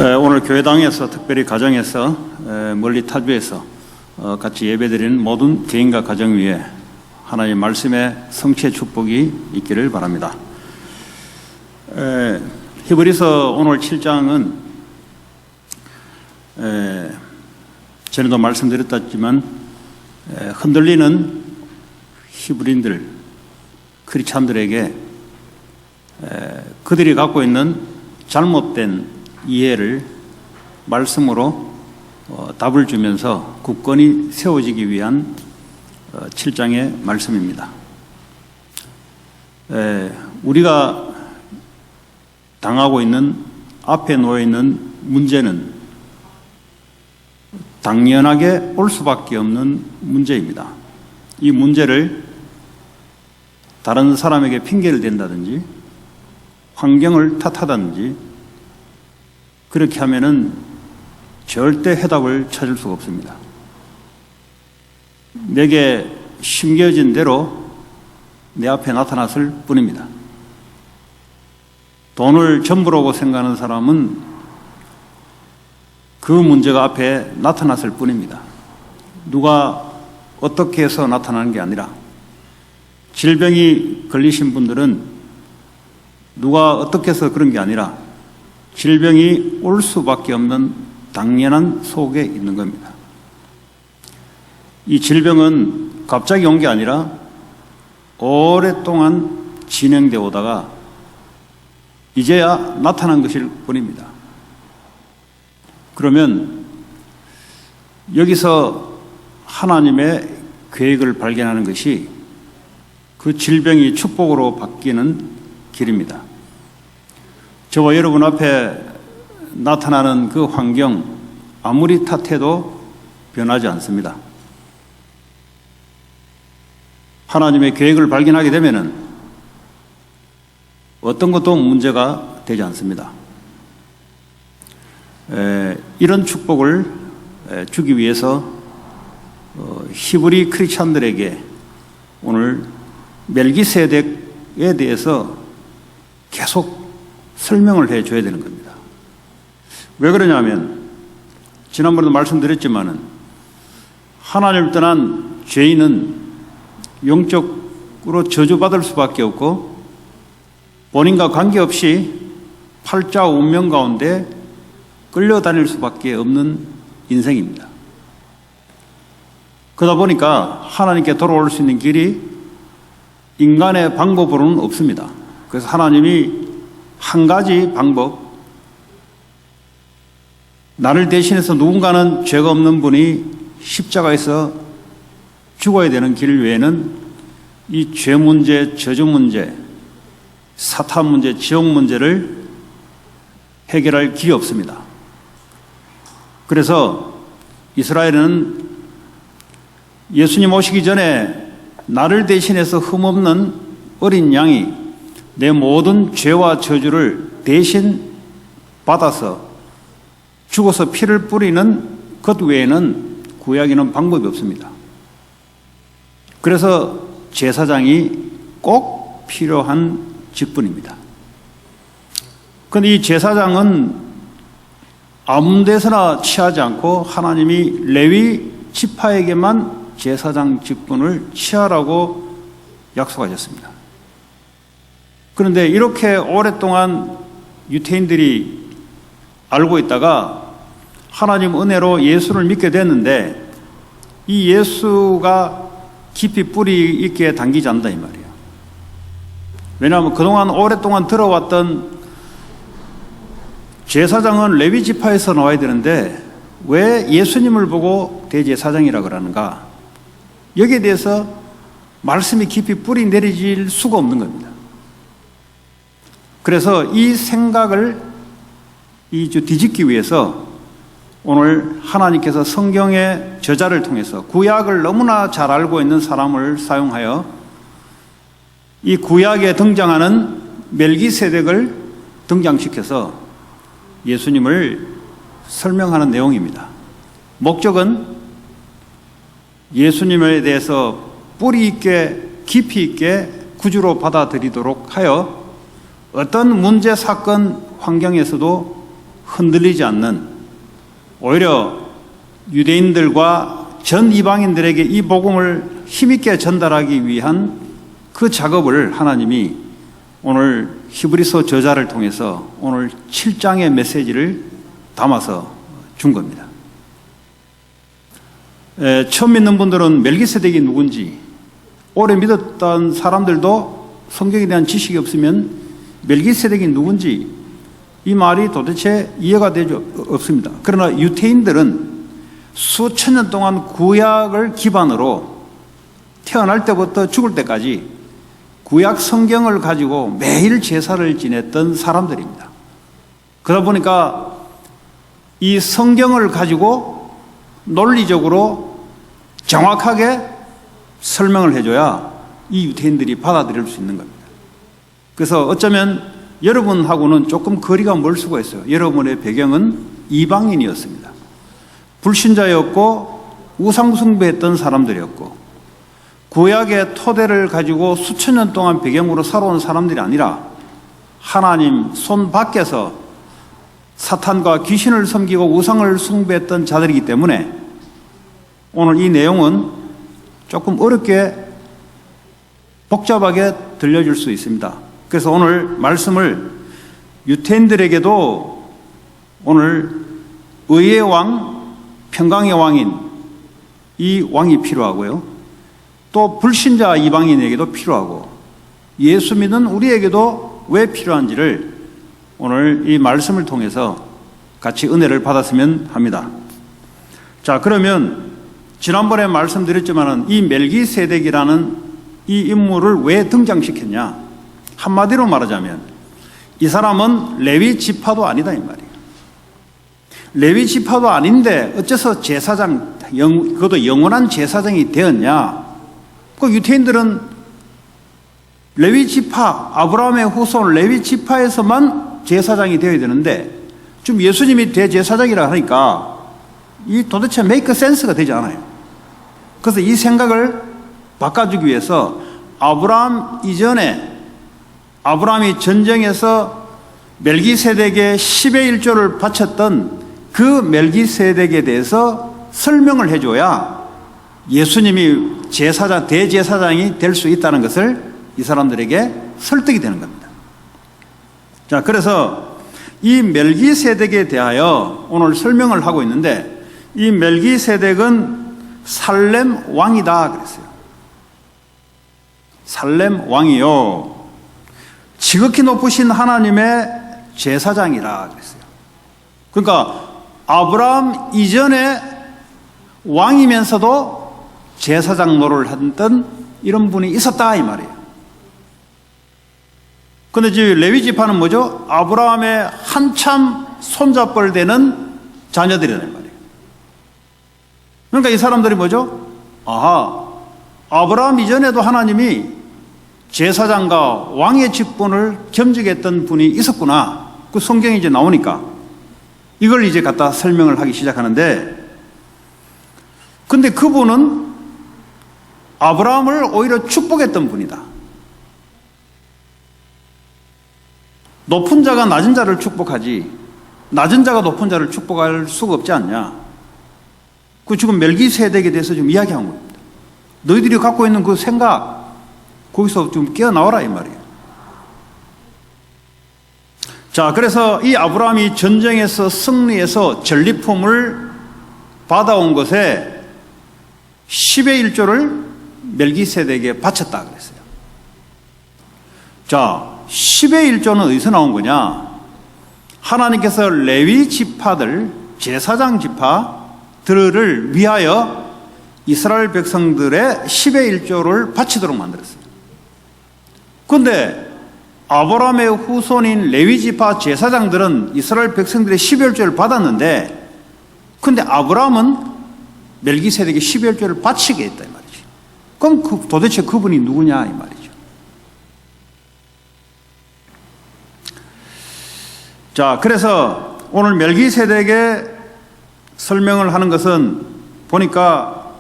오늘 교회당에서 특별히 가정에서 멀리 타주에서 같이 예배드리는 모든 개인과 가정 위에 하나님의 말씀의 성취의 축복이 있기를 바랍니다. 히브리서 오늘 7장은 전에도 말씀드렸지만 흔들리는 히브리인들, 크리스찬들에게 그들이 갖고 있는 잘못된 이해를 말씀으로 답을 주면서 굳건히 세워지기 위한 7장의 말씀입니다. 우리가 당하고 있는, 앞에 놓여 있는 문제는 당연하게 올 수밖에 없는 문제입니다. 이 문제를 다른 사람에게 핑계를 댄다든지 환경을 탓하다든지 그렇게 하면은 절대 해답을 찾을 수가 없습니다. 내게 심겨진 대로 내 앞에 나타났을 뿐입니다. 돈을 전부라고 생각하는 사람은 그 문제가 앞에 나타났을 뿐입니다. 누가 어떻게 해서 나타나는 게 아니라, 질병이 걸리신 분들은 누가 어떻게 해서 그런 게 아니라 질병이 올 수밖에 없는 당연한 속에 있는 겁니다. 이 질병은 갑자기 온 게 아니라 오랫동안 진행되어 오다가 이제야 나타난 것일 뿐입니다. 그러면 여기서 하나님의 계획을 발견하는 것이 그 질병이 축복으로 바뀌는 길입니다. 저와 여러분 앞에 나타나는 그 환경, 아무리 탓해도 변하지 않습니다. 하나님의 계획을 발견하게 되면은 어떤 것도 문제가 되지 않습니다. 이런 축복을 주기 위해서 히브리 크리스찬들에게 오늘 멜기세덱에 대해서 계속 설명을 해줘야 되는 겁니다. 왜 그러냐면 지난번에도 말씀드렸지만은 하나님을 떠난 죄인은 영적으로 저주받을 수밖에 없고 본인과 관계없이 팔자 운명 가운데 끌려다닐 수밖에 없는 인생입니다. 그러다 보니까 하나님께 돌아올 수 있는 길이 인간의 방법으로는 없습니다. 그래서 하나님이 한 가지 방법, 나를 대신해서 누군가는 죄가 없는 분이 십자가에서 죽어야 되는 길 외에는 이 죄 문제, 저주 문제, 사탄 문제, 지옥 문제를 해결할 길이 없습니다. 그래서 이스라엘은 예수님 오시기 전에 나를 대신해서 흠없는 어린 양이 내 모든 죄와 저주를 대신 받아서 죽어서 피를 뿌리는 것 외에는 구약에는 방법이 없습니다. 그래서 제사장이 꼭 필요한 직분입니다. 그런데 이 제사장은 아무 데서나 취하지 않고 하나님이 레위 지파에게만 제사장 직분을 취하라고 약속하셨습니다. 그런데 이렇게 오랫동안 유대인들이 알고 있다가 하나님 은혜로 예수를 믿게 됐는데 이 예수가 깊이 뿌리 있게 당기지 않는다 이 말이에요. 왜냐하면 그동안 오랫동안 들어왔던 제사장은 레위 지파에서 나와야 되는데 왜 예수님을 보고 대제사장이라 그러는가? 여기에 대해서 말씀이 깊이 뿌리 내리질 수가 없는 겁니다. 그래서 이 생각을 뒤집기 위해서 오늘 하나님께서 성경의 저자를 통해서 구약을 너무나 잘 알고 있는 사람을 사용하여 이 구약에 등장하는 멜기세덱을 등장시켜서 예수님을 설명하는 내용입니다. 목적은 예수님에 대해서 뿌리 있게 깊이 있게 구주로 받아들이도록 하여 어떤 문제, 사건, 환경에서도 흔들리지 않는, 오히려 유대인들과 전 이방인들에게 이 복음을 힘있게 전달하기 위한 그 작업을 하나님이 오늘 히브리서 저자를 통해서 오늘 7장의 메시지를 담아서 준 겁니다. 처음 믿는 분들은 멜기세덱이 누군지, 오래 믿었던 사람들도 성경에 대한 지식이 없으면 멜기세덱이 누군지 이 말이 도대체 이해가 되지 없습니다. 그러나 유대인들은 수천 년 동안 구약을 기반으로 태어날 때부터 죽을 때까지 구약 성경을 가지고 매일 제사를 지냈던 사람들입니다. 그러다 보니까 이 성경을 가지고 논리적으로 정확하게 설명을 해줘야 이 유대인들이 받아들일 수 있는 겁니다. 그래서 어쩌면 여러분하고는 조금 거리가 멀 수가 있어요. 여러분의 배경은 이방인이었습니다. 불신자였고 우상 숭배했던 사람들이었고 구약의 토대를 가지고 수천 년 동안 배경으로 살아온 사람들이 아니라 하나님 손 밖에서 사탄과 귀신을 섬기고 우상을 숭배했던 자들이기 때문에 오늘 이 내용은 조금 어렵게 복잡하게 들려줄 수 있습니다. 그래서 오늘 말씀을 유대인들에게도 오늘 의의 왕, 평강의 왕인 이 왕이 필요하고요. 또 불신자 이방인에게도 필요하고 예수 믿는 우리에게도 왜 필요한지를 오늘 이 말씀을 통해서 같이 은혜를 받았으면 합니다. 자, 그러면 지난번에 말씀드렸지만은 이 멜기세덱이라는 이 인물을 왜 등장시켰냐? 한마디로 말하자면 이 사람은 레위 지파도 아니다 이 말이에요. 레위 지파도 아닌데 어째서 제사장, 그것도 영원한 제사장이 되었냐? 그 유대인들은 레위 지파, 아브라함의 후손 레위 지파에서만 제사장이 되어야 되는데 지금 예수님이 대제사장이라 하니까 이 도대체 메이크 센스가 되지 않아요. 그래서 이 생각을 바꿔주기 위해서 아브라함 이전에 아브라함이 전쟁에서 멜기세덱의 10의 1조를 바쳤던 그 멜기세덱에 대해서 설명을 해줘야 예수님이 제사장, 대제사장이 될 수 있다는 것을 이 사람들에게 설득이 되는 겁니다. 자, 그래서 이 멜기세덱에 대하여 오늘 설명을 하고 있는데 이 멜기세덱은 살렘 왕이다 그랬어요. 살렘 왕이요. 지극히 높으신 하나님의 제사장이라 그랬어요. 그러니까 아브라함 이전에 왕이면서도 제사장 노릇을 했던 이런 분이 있었다 이 말이에요. 그런데 지금 레위 지파는 뭐죠? 아브라함의 한참 손잡벌 되는 자녀들이란 말이에요. 그러니까 이 사람들이 뭐죠? 아하, 아브라함 이전에도 하나님이 제사장과 왕의 직분을 겸직했던 분이 있었구나. 그 성경이 이제 나오니까 이걸 이제 갖다 설명을 하기 시작하는데, 근데 그분은 아브라함을 오히려 축복했던 분이다. 높은 자가 낮은 자를 축복하지 낮은 자가 높은 자를 축복할 수가 없지 않냐. 그 지금 멜기세덱에 대해서 좀 이야기한 겁니다. 너희들이 갖고 있는 그 생각 거기서 좀 깨어나와라 이 말이에요. 자, 그래서 이 아브라함이 전쟁에서 승리해서 전리품을 받아온 것에 10의 1조를 멜기세덱에게 바쳤다 그랬어요. 자, 10의 1조는 어디서 나온 거냐? 하나님께서 레위 지파들, 제사장 지파들을 위하여 이스라엘 백성들의 10의 1조를 바치도록 만들었어요. 그런데 아브라함의 후손인 레위 지파 제사장들은 이스라엘 백성들의 10의 1조를 받았는데, 근데 아브라함은 멜기세덱에게 10의 1조를 바치게 했다 이 말이죠. 그럼 도대체 그분이 누구냐 이 말이죠. 자, 그래서 오늘 멜기세덱의 설명을 하는 것은 보니까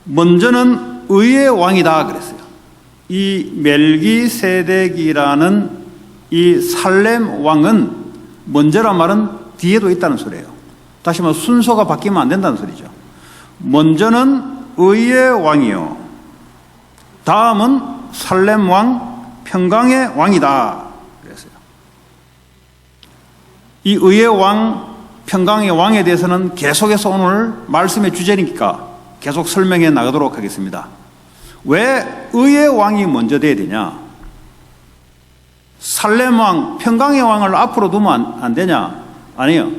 먼저는 의의 왕이다 그랬어요. 이 멜기세덱이라는 이 살렘 왕은 먼저란 말은 뒤에도 있다는 소리예요. 다시 말해 순서가 바뀌면 안 된다는 소리죠. 먼저는 의의 왕이요, 다음은 살렘 왕, 평강의 왕이다 그랬어요. 이 의의 왕, 평강의 왕에 대해서는 계속해서 오늘 말씀의 주제니까 계속 설명해 나가도록 하겠습니다. 왜 의의 왕이 먼저 돼야 되냐? 살렘 왕, 평강의 왕을 앞으로 두면 안 되냐? 아니요.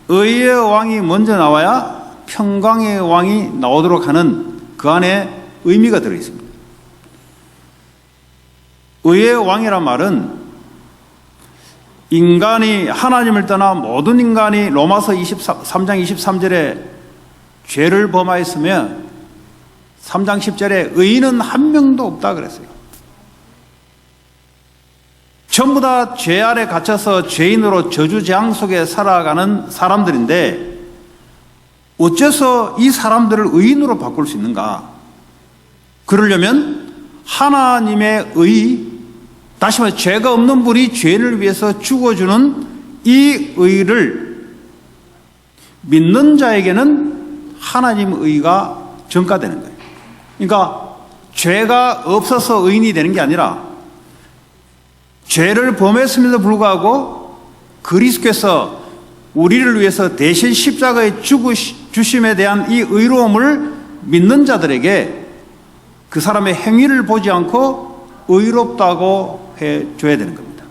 의의 왕이 먼저 나와야 평강의 왕이 나오도록 하는 그 안에 의미가 들어있습니다. 의의 왕이란 말은 인간이 하나님을 떠나 모든 인간이 로마서 3장 23절에 죄를 범하였으면 3장 10절에 의인은 한 명도 없다 그랬어요. 전부 다 죄 아래 갇혀서 죄인으로 저주재앙 속에 살아가는 사람들인데 어째서 이 사람들을 의인으로 바꿀 수 있는가? 그러려면 하나님의 의, 다시 말해 죄가 없는 분이 죄인을 위해서 죽어주는 이 의를 믿는 자에게는 하나님의 의가 전가되는 거예요. 그러니까 죄가 없어서 의인이 되는 게 아니라 죄를 범했음에도 불구하고 그리스도께서 우리를 위해서 대신 십자가에 죽으심에 대한 이 의로움을 믿는 자들에게 그 사람의 행위를 보지 않고 의롭다고 해줘야 되는 겁니다.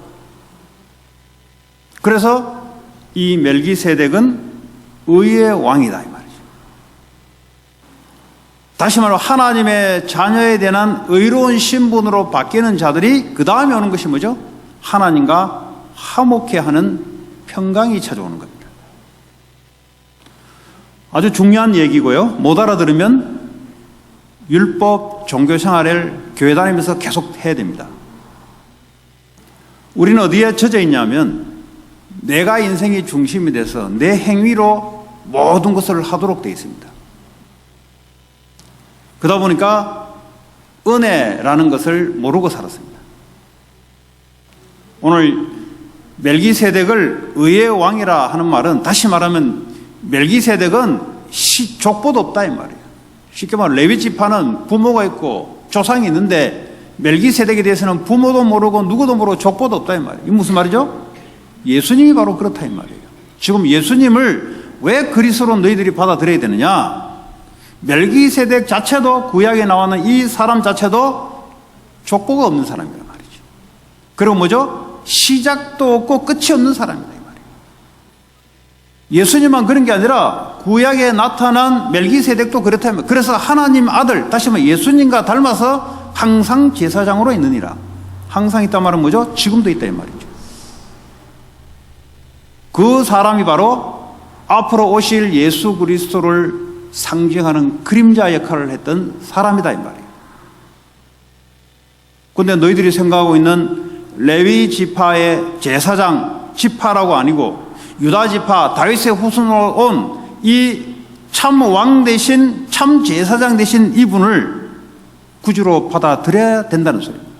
그래서 이 멜기세덱은 의의 왕이다 이 말이죠. 다시 말로 하나님의 자녀에 대한 의로운 신분으로 바뀌는 자들이 그 다음에 오는 것이 뭐죠? 하나님과 화목해 하는 평강이 찾아오는 겁니다. 아주 중요한 얘기고요. 못 알아들으면 율법 종교생활을 교회 다니면서 계속 해야 됩니다. 우리는 어디에 젖어 있냐면 내가 인생의 중심이 돼서 내 행위로 모든 것을 하도록 되어 있습니다. 그러다 보니까 은혜라는 것을 모르고 살았습니다. 오늘 멜기세덱을 의의 왕이라 하는 말은 다시 말하면 멜기세덱은 족보도 없다 이 말이에요. 쉽게 말하면 레위 지파는 부모가 있고 조상이 있는데 멜기세덱에 대해서는 부모도 모르고 누구도 모르고 족보도 없다 이 말이에요. 이게 무슨 말이죠? 예수님이 바로 그렇다 이 말이에요. 지금 예수님을 왜 그리스도로 너희들이 받아들여야 되느냐? 멜기세덱 자체도 구약에 나오는 이 사람 자체도 족보가 없는 사람이란 말이죠. 그리고 뭐죠? 시작도 없고 끝이 없는 사람이다 이 말이에요. 예수님만 그런 게 아니라 구약에 나타난 멜기세덱도 그렇다 이 말이에요. 그래서 하나님 아들, 다시 말해 예수님과 닮아서 항상 제사장으로 있느니라. 항상 있단 말은 뭐죠? 지금도 있다 이 말이죠. 그 사람이 바로 앞으로 오실 예수 그리스도를 상징하는 그림자 역할을 했던 사람이다 이 말이에요. 그런데 너희들이 생각하고 있는 레위 지파의 제사장 지파라고 아니고 유다 지파 다윗의 후손으로 온 이 참 왕 대신 참 제사장 대신 이분을 구주로 받아들여야 된다는 소리입니다.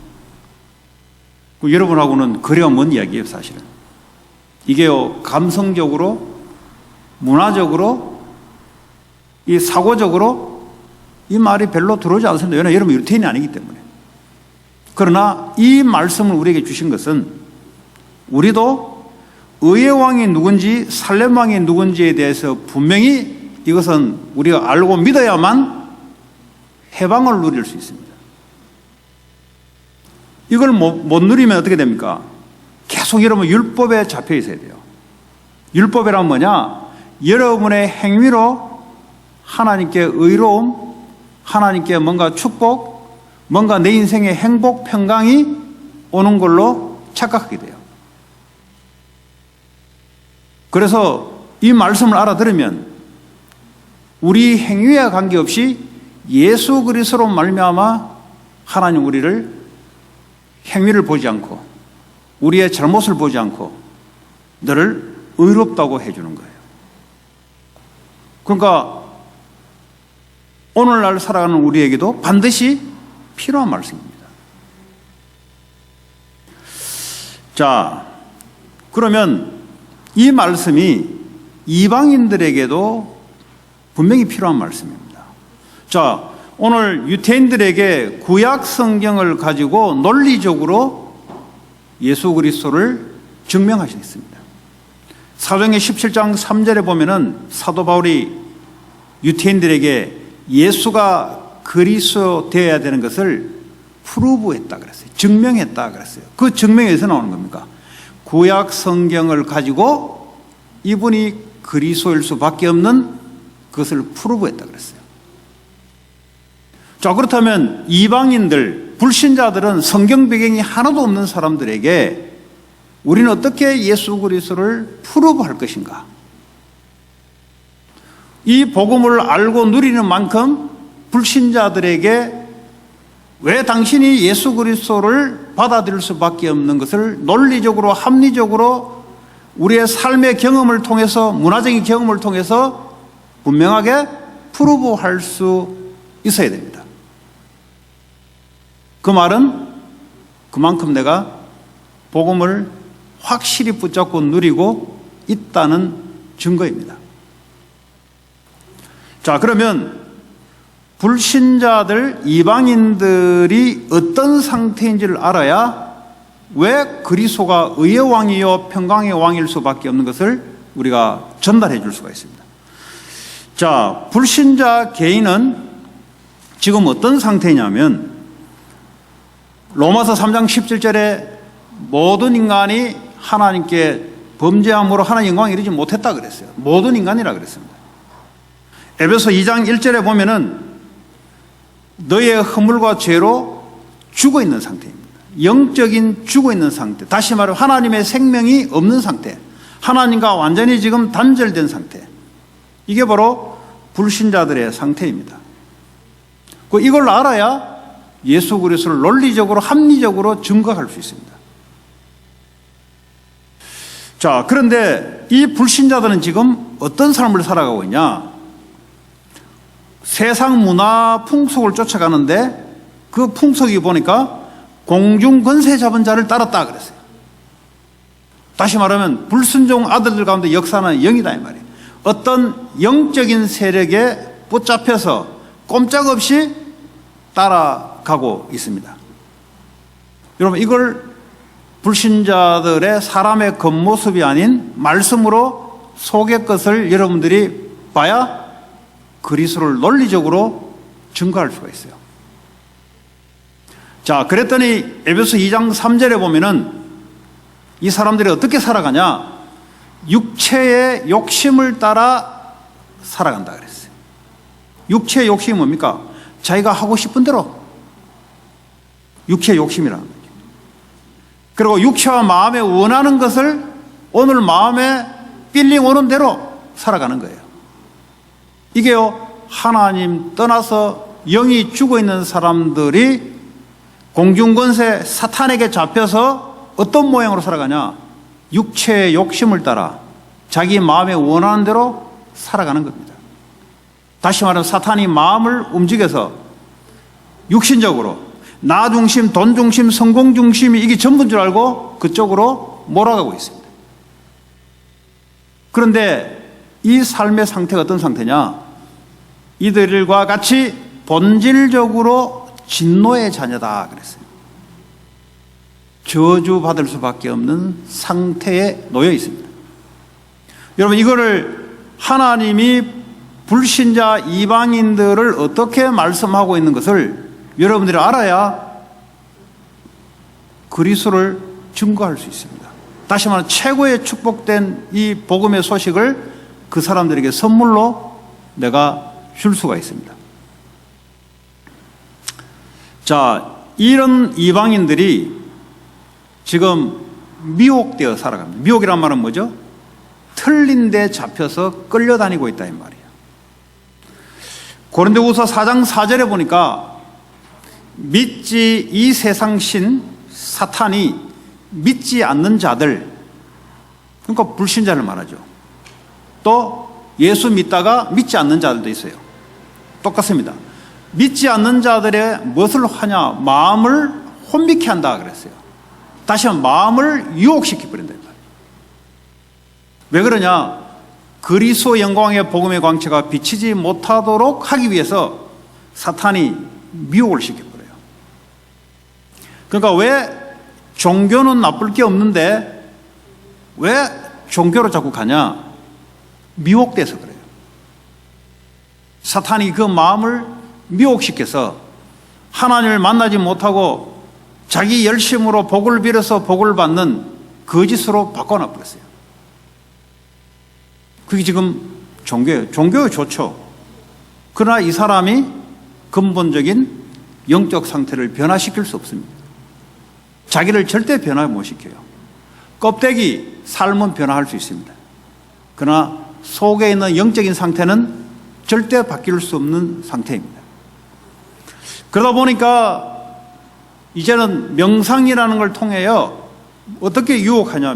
여러분하고는 거리가 먼 이야기예요 사실은. 이게요 감성적으로 문화적으로 이 사고적으로 이 말이 별로 들어오지 않습니다. 왜냐하면 여러분 유태인이 아니기 때문에. 그러나 이 말씀을 우리에게 주신 것은 우리도 의의 왕이 누군지 살렘 왕이 누군지에 대해서 분명히 이것은 우리가 알고 믿어야만 해방을 누릴 수 있습니다. 이걸 못 누리면 어떻게 됩니까? 계속 여러분 율법에 잡혀 있어야 돼요. 율법이란 뭐냐? 여러분의 행위로 하나님께 의로움, 하나님께 뭔가 축복, 뭔가 내 인생의 행복, 평강이 오는 걸로 착각하게 돼요. 그래서 이 말씀을 알아들으면 우리 행위와 관계없이 예수 그리스도로 말미암아 하나님 우리를 행위를 보지 않고 우리의 잘못을 보지 않고 너를 의롭다고 해주는 거예요. 그러니까 오늘날 살아가는 우리에게도 반드시 필요한 말씀입니다. 자, 그러면 이 말씀이 이방인들에게도 분명히 필요한 말씀입니다. 자, 오늘 유태인들에게 구약 성경을 가지고 논리적으로 예수 그리스도를 증명하셨습니다. 사도행전 17장 3절에 보면은 사도 바울이 유태인들에게 예수가 그리스도 되어야 되는 것을 프루브했다 그랬어요. 증명했다 그랬어요. 그 증명에서 나오는 겁니까? 구약 성경을 가지고 이분이 그리스도일 수밖에 없는 그것을 프루브했다 그랬어요. 자, 그렇다면 이방인들, 불신자들은 성경 배경이 하나도 없는 사람들에게 우리는 어떻게 예수 그리스도를 프루브할 것인가? 이 복음을 알고 누리는 만큼 불신자들에게 왜 당신이 예수 그리스도를 받아들일 수밖에 없는 것을 논리적으로, 합리적으로 우리의 삶의 경험을 통해서, 문화적인 경험을 통해서 분명하게 프루브할 수 있어야 됩니다. 그 말은 그만큼 내가 복음을 확실히 붙잡고 누리고 있다는 증거입니다. 자, 그러면 불신자들, 이방인들이 어떤 상태인지를 알아야 왜 그리스도가 의의 왕이요 평강의 왕일 수밖에 없는 것을 우리가 전달해 줄 수가 있습니다. 자, 불신자 개인은 지금 어떤 상태냐면 로마서 3장 17절에 모든 인간이 하나님께 범죄함으로 하나님 영광에 이르지 못했다 그랬어요. 모든 인간이라 그랬습니다. 에베소 2장 1절에 보면은 너의 허물과 죄로 죽어 있는 상태입니다. 영적인 죽어 있는 상태. 다시 말하면 하나님의 생명이 없는 상태. 하나님과 완전히 지금 단절된 상태. 이게 바로 불신자들의 상태입니다. 이걸 알아야 예수 그리스도를 논리적으로, 합리적으로 증거할 수 있습니다. 자, 그런데 이 불신자들은 지금 어떤 삶을 살아가고 있냐? 세상 문화 풍속을 쫓아가는데 그 풍속이 보니까 공중 권세 잡은 자를 따랐다 그랬어요. 다시 말하면 불순종 아들들 가운데 역사는 영이다 이 말이에요. 어떤 영적인 세력에 붙잡혀서 꼼짝없이 따라가고 있습니다. 여러분, 이걸 불신자들의 사람의 겉모습이 아닌 말씀으로 속의 것을 여러분들이 봐야 그리스도를 논리적으로 증거할 수가 있어요. 자, 그랬더니 에베소 2장 3절에 보면은 이 사람들이 어떻게 살아가냐? 육체의 욕심을 따라 살아간다 그랬어요. 육체의 욕심이 뭡니까? 자기가 하고 싶은 대로. 육체의 욕심이라는 거죠. 그리고 육체와 마음에 원하는 것을 오늘 마음에 필링 오는 대로 살아가는 거예요. 이게요, 하나님 떠나서 영이 죽어 있는 사람들이 공중권세 사탄에게 잡혀서 어떤 모양으로 살아가냐? 육체의 욕심을 따라 자기 마음에 원하는 대로 살아가는 겁니다. 다시 말하면 사탄이 마음을 움직여서 육신적으로 나 중심, 돈 중심, 성공 중심이 이게 전부인 줄 알고 그쪽으로 몰아가고 있습니다. 그런데 이 삶의 상태가 어떤 상태냐? 이들과 같이 본질적으로 진노의 자녀다 그랬어요. 저주받을 수밖에 없는 상태에 놓여 있습니다. 여러분, 이거를 하나님이 불신자 이방인들을 어떻게 말씀하고 있는 것을 여러분들이 알아야 그리스도를 증거할 수 있습니다. 다시 말하면 최고의 축복된 이 복음의 소식을 그 사람들에게 선물로 내가 줄 수가 있습니다. 자, 이런 이방인들이 지금 미혹되어 살아갑니다. 미혹이란 말은 뭐죠? 틀린 데 잡혀서 끌려다니고 있다 이 말이에요. 고린도후서 4장 4절에 보니까 믿지 이 세상 신 사탄이 믿지 않는 자들, 그러니까 불신자를 말하죠. 또 예수 믿다가 믿지 않는 자들도 있어요. 똑같습니다. 믿지 않는 자들의 무엇을 하냐? 마음을 혼미케 한다 그랬어요. 다시 한번 마음을 유혹시켜 버린다. 왜 그러냐? 그리스도 영광의 복음의 광채가 비치지 못하도록 하기 위해서 사탄이 미혹을 시켜버려요. 그러니까 왜 종교는 나쁠 게 없는데 왜 종교로 자꾸 가냐? 미혹돼서 그래요. 사탄이 그 마음을 미혹시켜서 하나님을 만나지 못하고 자기 열심으로 복을 빌어서 복을 받는 거짓으로 바꿔놔버렸어요. 그게 지금 종교예요. 종교가 좋죠. 그러나 이 사람이 근본적인 영적 상태를 변화시킬 수 없습니다. 자기를 절대 변화 못 시켜요. 껍데기, 삶은 변화할 수 있습니다. 그러나 속에 있는 영적인 상태는 절대 바뀔 수 없는 상태입니다. 그러다 보니까 이제는 명상이라는 걸 통해요. 어떻게 미혹하냐.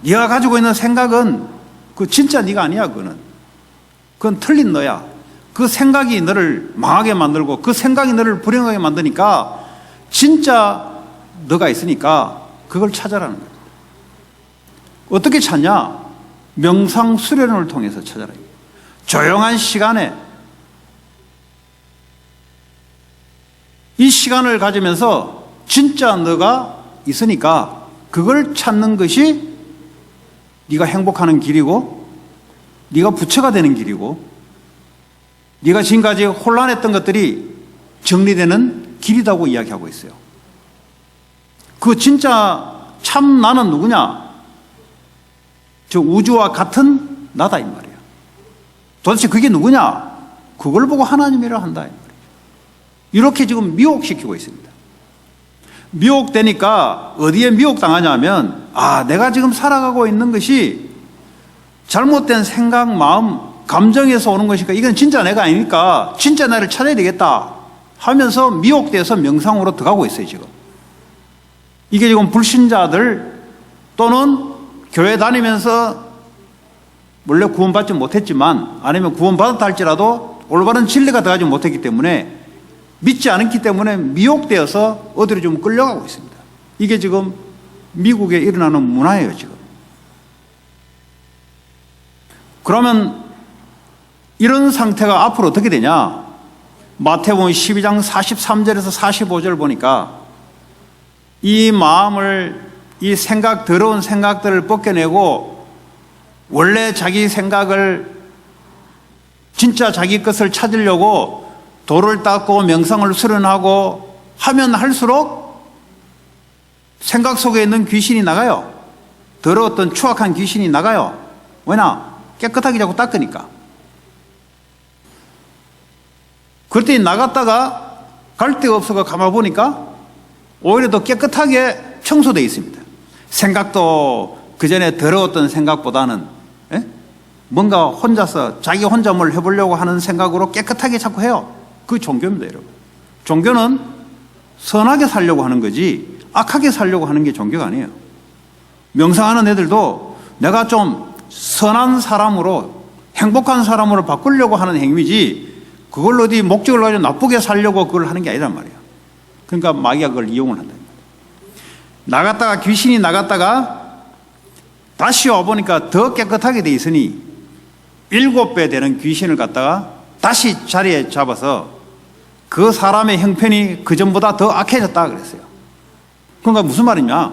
네가 가지고 있는 생각은 그 진짜 네가 아니야. 그건 틀린 너야. 그 생각이 너를 망하게 만들고 그 생각이 너를 불행하게 만드니까 진짜 너가 있으니까 그걸 찾아라는 거예요. 어떻게 찾냐? 명상 수련을 통해서 찾아라. 조용한 시간에 이 시간을 가지면서 진짜 너가 있으니까 그걸 찾는 것이 네가 행복하는 길이고 네가 부처가 되는 길이고 네가 지금까지 혼란했던 것들이 정리되는 길이라고 이야기하고 있어요. 그 진짜 참 나는 누구냐? 저 우주와 같은 나다 이 말이에요. 도대체 그게 누구냐? 그걸 보고 하나님이라 한다 이 말이에요. 이렇게 지금 미혹시키고 있습니다. 미혹되니까 어디에 미혹당하냐면 내가 지금 살아가고 있는 것이 잘못된 생각, 마음, 감정에서 오는 것이니까 이건 진짜 내가 아니니까 진짜 나를 찾아야 되겠다 하면서 미혹돼서 명상으로 들어가고 있어요. 지금 이게 지금 불신자들 또는 교회 다니면서 원래 구원받지 못했지만 아니면 구원받았다 할지라도 올바른 진리가 들어가지 못했기 때문에 믿지 않았기 때문에 미혹되어서 어디로 좀 끌려가고 있습니다. 이게 지금 미국에 일어나는 문화예요. 지금. 그러면 이런 상태가 앞으로 어떻게 되냐? 마태복음 12장 43절에서 45절 보니까 이 마음을 이 더러운 생각들을 벗겨내고 원래 자기 생각을 진짜 자기 것을 찾으려고 돌을 닦고 명상을 수련하고 하면 할수록 생각 속에 있는 귀신이 나가요. 더러웠던 추악한 귀신이 나가요. 왜냐? 깨끗하게 자꾸 닦으니까. 그랬더니 나갔다가 갈 데가 없어서 가만 보니까 오히려 더 깨끗하게 청소되어 있습니다. 생각도 그전에 더러웠던 생각보다는 뭔가 혼자서 자기 혼자 뭘 해보려고 하는 생각으로 깨끗하게 자꾸 해요. 그게 종교입니다, 여러분. 종교는 선하게 살려고 하는 거지 악하게 살려고 하는 게 종교가 아니에요. 명상하는 애들도 내가 좀 선한 사람으로 행복한 사람으로 바꾸려고 하는 행위지 그걸 어디 목적을 가지고 나쁘게 살려고 그걸 하는 게 아니란 말이에요. 그러니까 마귀가 그걸 이용을 한다. 나갔다가 귀신이 나갔다가 다시 와보니까 더 깨끗하게 돼 있으니 7배 되는 귀신을 갖다가 다시 자리에 잡아서 그 사람의 형편이 그전보다 더 악해졌다 그랬어요. 그러니까 무슨 말이냐?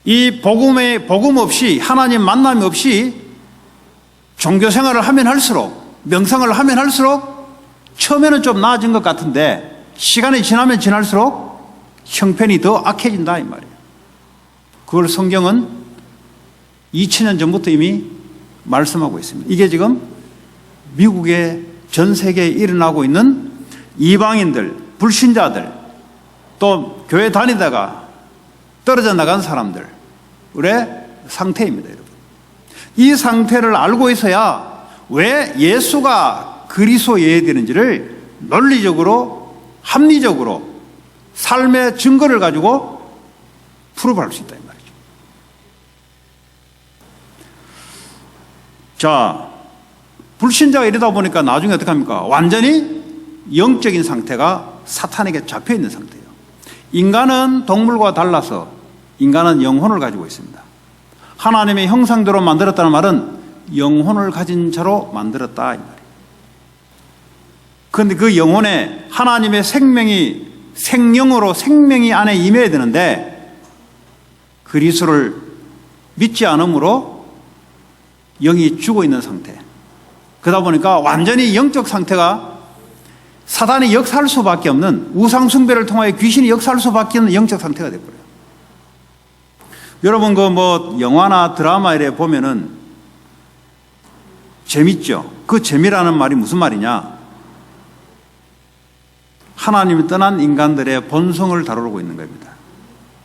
이 복음 없이 하나님 만남이 없이 종교 생활을 하면 할수록 명상을 하면 할수록 처음에는 좀 나아진 것 같은데 시간이 지나면 지날수록 형편이 더 악해진다 이 말이에요. 그걸 성경은 2000년 전부터 이미 말씀하고 있습니다. 이게 지금 미국의 전 세계에 일어나고 있는 이방인들, 불신자들, 또 교회 다니다가 떨어져 나간 사람들의 상태입니다, 여러분. 이 상태를 알고 있어야 왜 예수가 그리스도여야 되는지를 논리적으로, 합리적으로 삶의 증거를 가지고 프로브할 수 있다 이 말이죠. 자, 불신자가 이러다 보니까 나중에 어떻게 합니까? 완전히 영적인 상태가 사탄에게 잡혀 있는 상태예요. 인간은 동물과 달라서 인간은 영혼을 가지고 있습니다. 하나님의 형상대로 만들었다는 말은 영혼을 가진 자로 만들었다 이 말이에요. 그런데 그 영혼에 하나님의 생명이 생령으로 생명이 안에 임해야 되는데 그리스도를 믿지 않으므로 영이 죽어 있는 상태. 그러다 보니까 완전히 영적 상태가 사단이 역사할 수밖에 없는, 우상 숭배를 통하여 귀신이 역사할 수밖에 없는 영적 상태가 되어버려요. 여러분 영화나 드라마 이래 보면은 재밌죠. 그 재미라는 말이 무슨 말이냐? 하나님이 떠난 인간들의 본성을 다루고 있는 겁니다.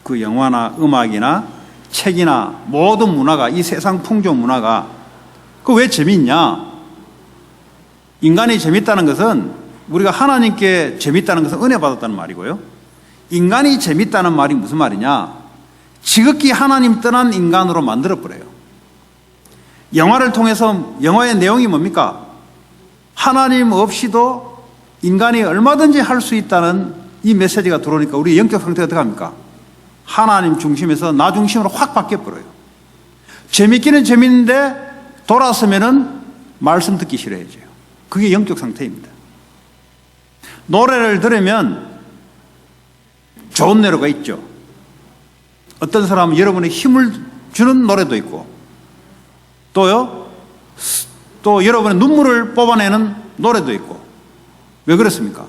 그 영화나 음악이나 책이나 모든 문화가, 이 세상 풍조 문화가 그 왜 재미있냐? 인간이 재밌다는 것은, 우리가 하나님께 재밌다는 것은 은혜 받았다는 말이고요. 인간이 재밌다는 말이 무슨 말이냐? 지극히 하나님 떠난 인간으로 만들어버려요. 영화를 통해서 영화의 내용이 뭡니까? 하나님 없이도 인간이 얼마든지 할 수 있다는 이 메시지가 들어오니까 우리 영적 상태가 어떻게 합니까? 하나님 중심에서 나 중심으로 확 바뀌어버려요. 재밌기는 재밌는데 돌아서면은 말씀 듣기 싫어해져요. 그게 영적 상태입니다. 노래를 들으면 좋은 노래가 있죠. 어떤 사람은 여러분의 힘을 주는 노래도 있고, 또 여러분의 눈물을 뽑아내는 노래도 있고. 왜 그렇습니까?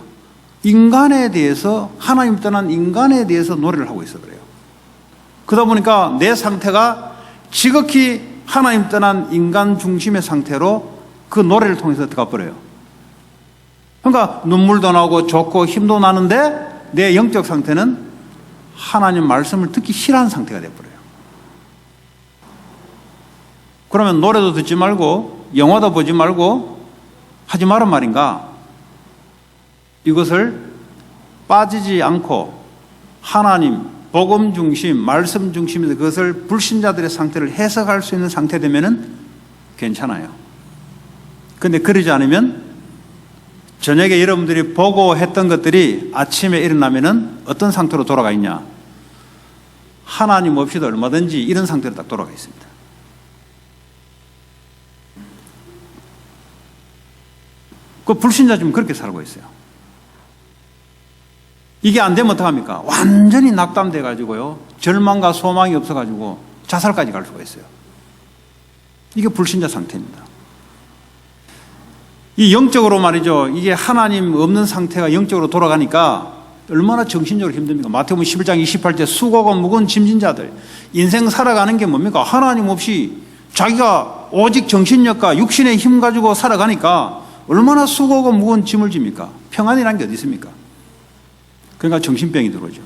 인간에 대해서, 하나님 떠난 인간에 대해서 노래를 하고 있어 그래요. 그러다 보니까 내 상태가 지극히 하나님 떠난 인간 중심의 상태로 그 노래를 통해서 들어가 버려요. 그러니까 눈물도 나고 좋고 힘도 나는데 내 영적 상태는 하나님 말씀을 듣기 싫어하는 상태가 되어버려요. 그러면 노래도 듣지 말고 영화도 보지 말고 하지 말란 말인가? 이것을 빠지지 않고 하나님 복음 중심, 말씀 중심에서 그것을 불신자들의 상태를 해석할 수 있는 상태 되면은 괜찮아요. 그런데 그러지 않으면 저녁에 여러분들이 보고 했던 것들이 아침에 일어나면은 어떤 상태로 돌아가 있냐? 하나님 없이도 얼마든지 이런 상태로 딱 돌아가 있습니다. 그 불신자 좀 그렇게 살고 있어요. 이게 안 되면 어떡합니까? 완전히 낙담돼 가지고요, 절망과 소망이 없어 가지고 자살까지 갈 수가 있어요. 이게 불신자 상태입니다. 이 영적으로 말이죠, 이게 하나님 없는 상태가 영적으로 돌아가니까 얼마나 정신적으로 힘듭니까? 마태복음 11장 28절 수고가 무거운 짐진 자들, 인생 살아가는 게 뭡니까? 하나님 없이 자기가 오직 정신력과 육신의 힘 가지고 살아가니까 얼마나 수고가 무거운 짐을 집니까? 평안이라는 게 어디 있습니까? 그러니까 정신병이 들어오죠.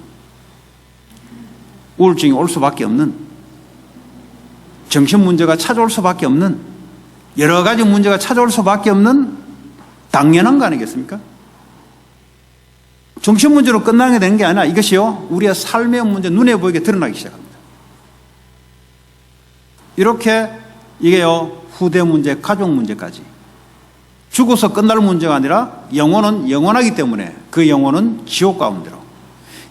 우울증이 올 수밖에 없는, 정신 문제가 찾아올 수밖에 없는, 여러 가지 문제가 찾아올 수밖에 없는 당연한 거 아니겠습니까? 정신 문제로 끝나게 되는 게 아니라 이것이요, 우리의 삶의 문제, 눈에 보이게 드러나기 시작합니다. 이렇게 이게요, 후대 문제, 가족 문제까지 죽어서 끝날 문제가 아니라 영혼은 영원하기 때문에 그 영혼은 지옥 가운데로,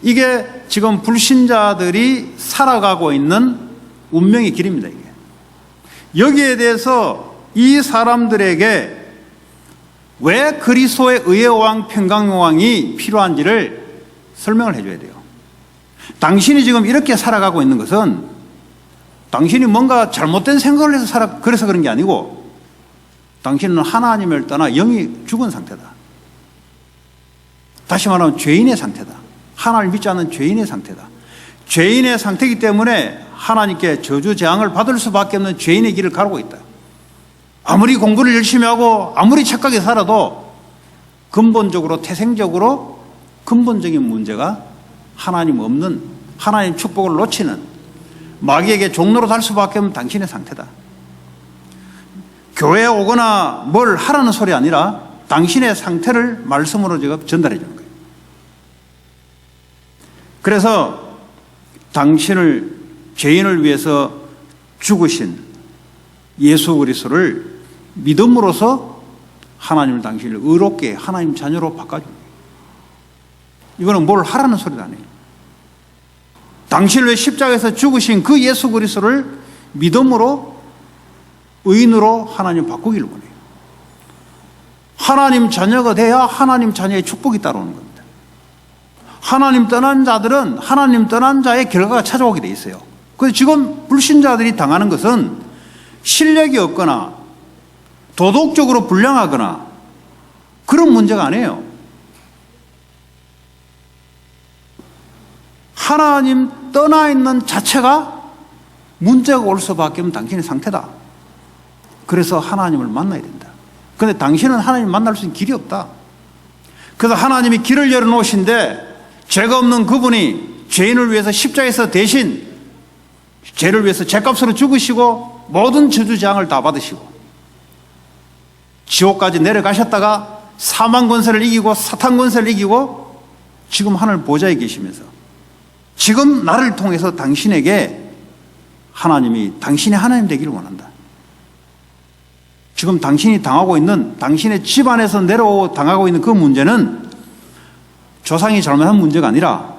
이게 지금 불신자들이 살아가고 있는 운명의 길입니다. 이게 여기에 대해서 이 사람들에게 왜 그리스도의 의의 왕, 평강의 왕이 필요한지를 설명을 해줘야 돼요. 당신이 지금 이렇게 살아가고 있는 것은 당신이 뭔가 잘못된 생각을 해서 그래서 그런 게 아니고, 당신은 하나님을 떠나 영이 죽은 상태다. 다시 말하면 죄인의 상태다. 하나님을 믿지 않는 죄인의 상태다. 죄인의 상태이기 때문에 하나님께 저주 재앙을 받을 수밖에 없는 죄인의 길을 가고 있다. 아무리 공부를 열심히 하고 아무리 착하게 살아도 근본적으로, 태생적으로 근본적인 문제가 하나님 없는, 하나님 축복을 놓치는, 마귀에게 종로로 달 수밖에 없는 당신의 상태다. 교회에 오거나 뭘 하라는 소리 아니라 당신의 상태를 말씀으로 제가 전달해 주는 거예요. 그래서 당신을, 죄인을 위해서 죽으신 예수 그리스도를 믿음으로써 하나님을, 당신을 의롭게 하나님 자녀로 바꿔줍니다. 이거는 뭘 하라는 소리가 아니에요. 당신을 위해 십자가에서 죽으신 그 예수 그리스도를 믿음으로, 의인으로 하나님 바꾸기를 원해요. 하나님 자녀가 돼야 하나님 자녀의 축복이 따라오는 겁니다. 하나님 떠난 자들은 하나님 떠난 자의 결과가 찾아오게 돼 있어요. 그래서 지금 불신자들이 당하는 것은 실력이 없거나 도덕적으로 불량하거나 그런 문제가 아니에요. 하나님 떠나 있는 자체가 문제가 올 수밖에 없는 당신의 상태다. 그래서 하나님을 만나야 된다. 그런데 당신은 하나님 만날 수 있는 길이 없다. 그래서 하나님이 길을 열어놓으신데 죄가 없는 그분이 죄인을 위해서 십자가에서 대신 죄를 위해서 죄값으로 죽으시고 모든 저주재앙을 다 받으시고 지옥까지 내려가셨다가 사망 권세를 이기고 사탄 권세를 이기고 지금 하늘 보좌에 계시면서 지금 나를 통해서 당신에게 하나님이 당신의 하나님 되기를 원한다. 지금 당신이 당하고 있는 당신의 집안에서 내려오고 당하고 있는 그 문제는 조상이 잘못한 문제가 아니라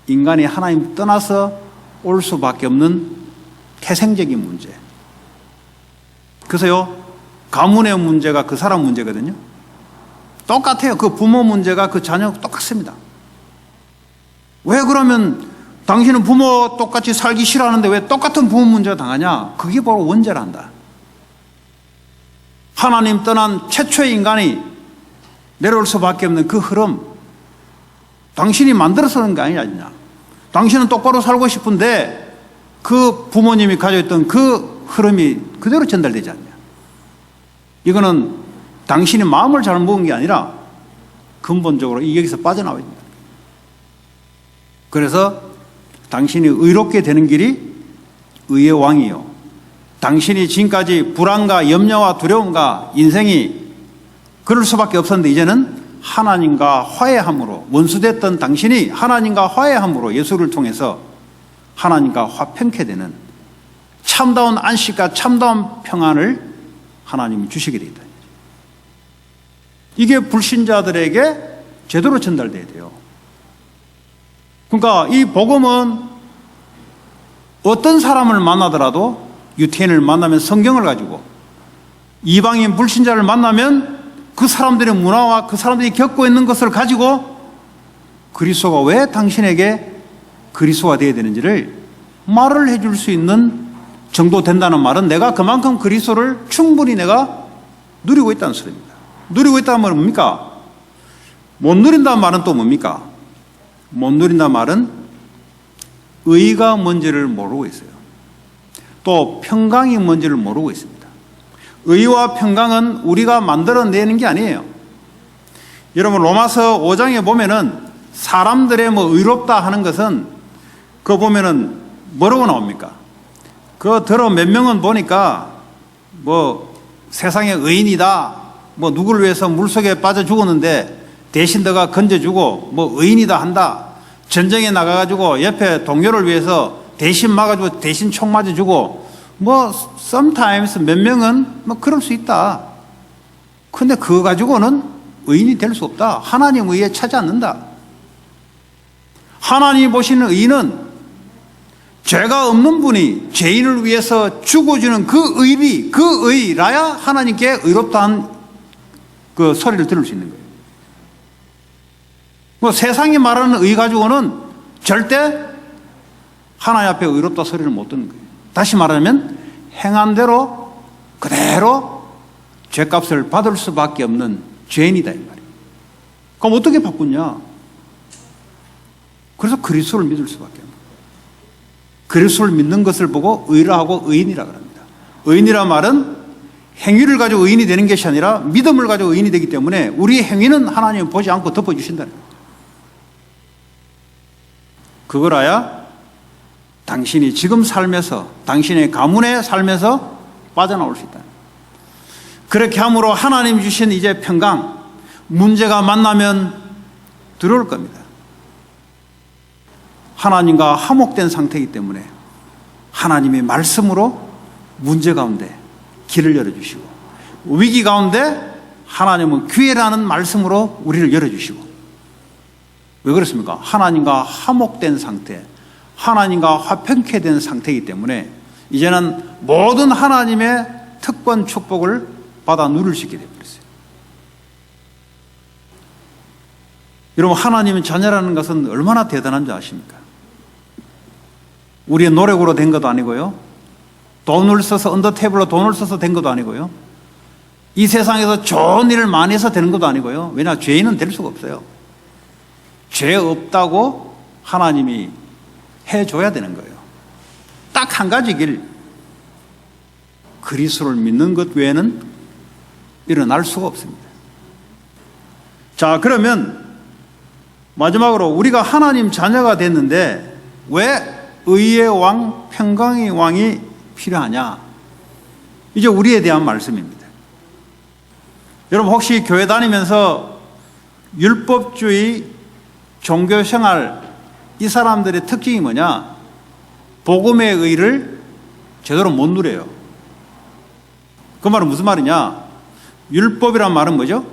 인간이 하나님 떠나서 올 수밖에 없는 태생적인 문제. 그래서요, 가문의 문제가 그 사람 문제거든요. 똑같아요. 그 부모 문제가 그 자녀가 똑같습니다. 왜 그러면 당신은 부모 똑같이 살기 싫어하는데 왜 똑같은 부모 문제가 당하냐? 그게 바로 원죄란다. 하나님 떠난 최초의 인간이 내려올 수밖에 없는 그 흐름, 당신이 만들어서 그런 게 아니냐. 당신은 똑바로 살고 싶은데 그 부모님이 가져있던 그 흐름이 그대로 전달되지 않냐. 이거는 당신이 마음을 잘못 먹은 게 아니라 근본적으로 여기서 빠져나와야 된다. 그래서 당신이 의롭게 되는 길이 의의 왕이요. 당신이 지금까지 불안과 염려와 두려움과 인생이 그럴 수밖에 없었는데 이제는 하나님과 화해함으로, 원수됐던 당신이 하나님과 화해함으로 예수를 통해서 하나님과 화평케 되는 참다운 안식과 참다운 평안을 하나님이 주시게 되어 있다. 이게 불신자들에게 제대로 전달돼야 돼요. 그러니까 이 복음은 어떤 사람을 만나더라도 유태인을 만나면 성경을 가지고 이방인 불신자를 만나면 그 사람들의 문화와 그 사람들이 겪고 있는 것을 가지고 그리스도가 왜 당신에게 그리스도가 되어야 되는지를 말을 해줄 수 있는 정도 된다는 말은 내가 그만큼 그리스도를 충분히 내가 누리고 있다는 소리입니다. 누리고 있다는 말은 뭡니까? 못 누린다는 말은 또 뭡니까? 못 누린다는 말은 의가 뭔지를 모르고 있어요. 또 평강이 뭔지를 모르고 있습니다. 의와 평강은 우리가 만들어내는 게 아니에요. 여러분 로마서 5장에 보면은 사람들의 의롭다 하는 것은 그거 보면은 뭐라고 나옵니까? 그거 들어 몇 명은 보니까 세상의 의인이다. 누구를 위해서 물속에 빠져 죽었는데 대신 너가 건져주고 의인이다 한다. 전쟁에 나가가지고 옆에 동료를 위해서 대신 막아주고 대신 총 맞아주고 sometimes 몇 명은 그럴 수 있다. 근데 그거 가지고는 의인이 될 수 없다. 하나님 의에 차지 않는다. 하나님이 보시는 의인은 죄가 없는 분이 죄인을 위해서 죽어주는 그 의리, 그 의라야 하나님께 의롭다는 그 소리를 들을 수 있는 거예요. 세상이 말하는 의 가지고는 절대 하나님 앞에 의롭다 소리를 못 듣는 거예요. 다시 말하면 행한 대로 그대로 죄값을 받을 수밖에 없는 죄인이다 이 말이에요. 그럼 어떻게 바꾸냐? 그래서 그리스도를 믿을 수밖에 없는 거예요. 그리스도를 믿는 것을 보고 의라하고 의인이라고 합니다. 의인이란 말은 행위를 가지고 의인이 되는 것이 아니라 믿음을 가지고 의인이 되기 때문에 우리의 행위는 하나님이 보지 않고 덮어주신다는 거예요. 그걸 알아야 당신이 지금 삶에서 당신의 가문의 삶에서 빠져나올 수 있다. 그렇게 함으로 하나님 주신 이제 평강, 문제가 만나면 들어올 겁니다. 하나님과 화목된 상태이기 때문에 하나님의 말씀으로 문제 가운데 길을 열어주시고 위기 가운데 하나님은 기회라는 말씀으로 우리를 열어주시고 왜 그렇습니까? 하나님과 화목된 상태, 하나님과 화평케 된 상태이기 때문에 이제는 모든 하나님의 특권 축복을 받아 누릴 수 있게 되어버렸어요. 여러분, 하나님의 자녀라는 것은 얼마나 대단한 줄 아십니까? 우리의 노력으로 된 것도 아니고요, 돈을 써서 언더테이블로 돈을 써서 된 것도 아니고요, 이 세상에서 좋은 일을 많이 해서 되는 것도 아니고요. 왜냐, 죄인은 될 수가 없어요. 죄 없다고 하나님이 해줘야 되는 거예요. 딱 한 가지 길, 그리스도를 믿는 것 외에는 일어날 수가 없습니다. 자, 그러면 마지막으로 우리가 하나님 자녀가 됐는데 왜 의의 왕, 평강의 왕이 필요하냐? 이제 우리에 대한 말씀입니다. 여러분, 혹시 교회 다니면서 율법주의, 종교생활, 이 사람들의 특징이 뭐냐? 복음의 의를 제대로 못 누려요. 그 말은 무슨 말이냐? 율법이란 말은 뭐죠?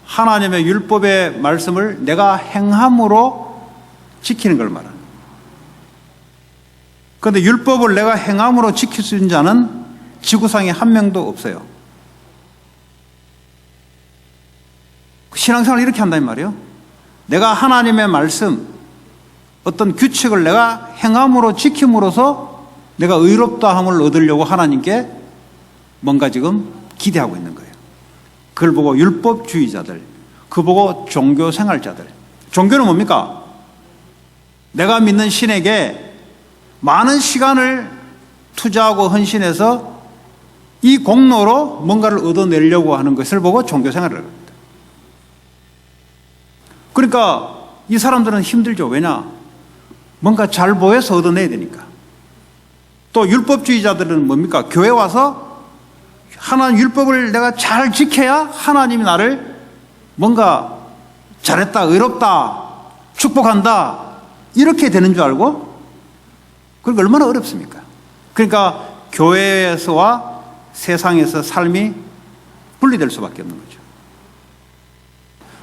하나님의 율법의 말씀을 내가 행함으로 지키는 걸 말합니다. 그런데 율법을 내가 행함으로 지킬 수 있는 자는 지구상에 한 명도 없어요. 신앙생활을 이렇게 한단 말이에요. 내가 하나님의 말씀, 어떤 규칙을 내가 행함으로 지킴으로써 내가 의롭다함을 얻으려고 하나님께 뭔가 지금 기대하고 있는 거예요. 그걸 보고 율법주의자들, 그걸 보고 종교생활자들. 종교는 뭡니까? 내가 믿는 신에게 많은 시간을 투자하고 헌신해서 이 공로로 뭔가를 얻어내려고 하는 것을 보고 종교생활을 합니다. 그러니까 이 사람들은 힘들죠. 왜냐? 뭔가 잘 보여서 얻어내야 되니까. 또 율법주의자들은 뭡니까? 교회 와서 하나님 율법을 내가 잘 지켜야 하나님이 나를 뭔가 잘했다, 의롭다, 축복한다, 이렇게 되는 줄 알고, 그러니까 얼마나 어렵습니까? 그러니까 교회에서와 세상에서 삶이 분리될 수밖에 없는 거죠.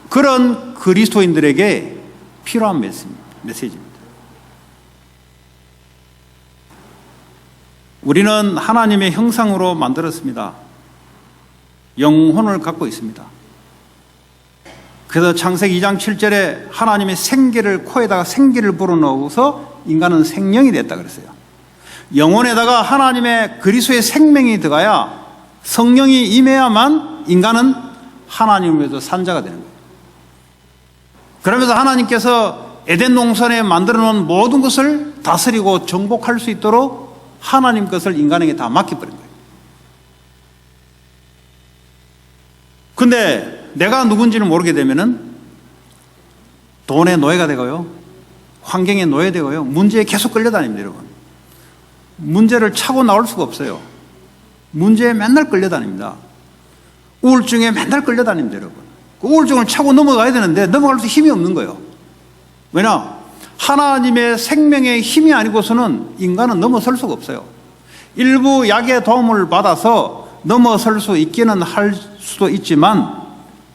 그런 그리스도인들에게 필요한 메시지입니다. 우리는 하나님의 형상으로 만들었습니다. 영혼을 갖고 있습니다. 그래서 창세기 2장 7절에 하나님의 생기를 코에다가 생기를 불어넣어서 인간은 생명이 됐다 그랬어요. 영혼에다가 하나님의 그리스도의 생명이 들어가야, 성령이 임해야만 인간은 하나님으로부터 산자가 되는 거예요. 그러면서 하나님께서 에덴 동산에 만들어 놓은 모든 것을 다스리고 정복할 수 있도록 하나님 것을 인간에게 다 맡겨버린 거예요. 근데 내가 누군지를 모르게 되면은 돈의 노예가 되고요, 환경의 노예되고요, 문제에 계속 끌려다닙니다, 여러분. 문제를 차고 나올 수가 없어요. 문제에 맨날 끌려다닙니다. 우울증에 맨날 끌려다닙니다, 여러분. 그 우울증을 차고 넘어가야 되는데 넘어갈 수 힘이 없는 거예요. 왜냐? 하나님의 생명의 힘이 아니고서는 인간은 넘어설 수가 없어요. 일부 약의 도움을 받아서 넘어설 수 있기는 할 수도 있지만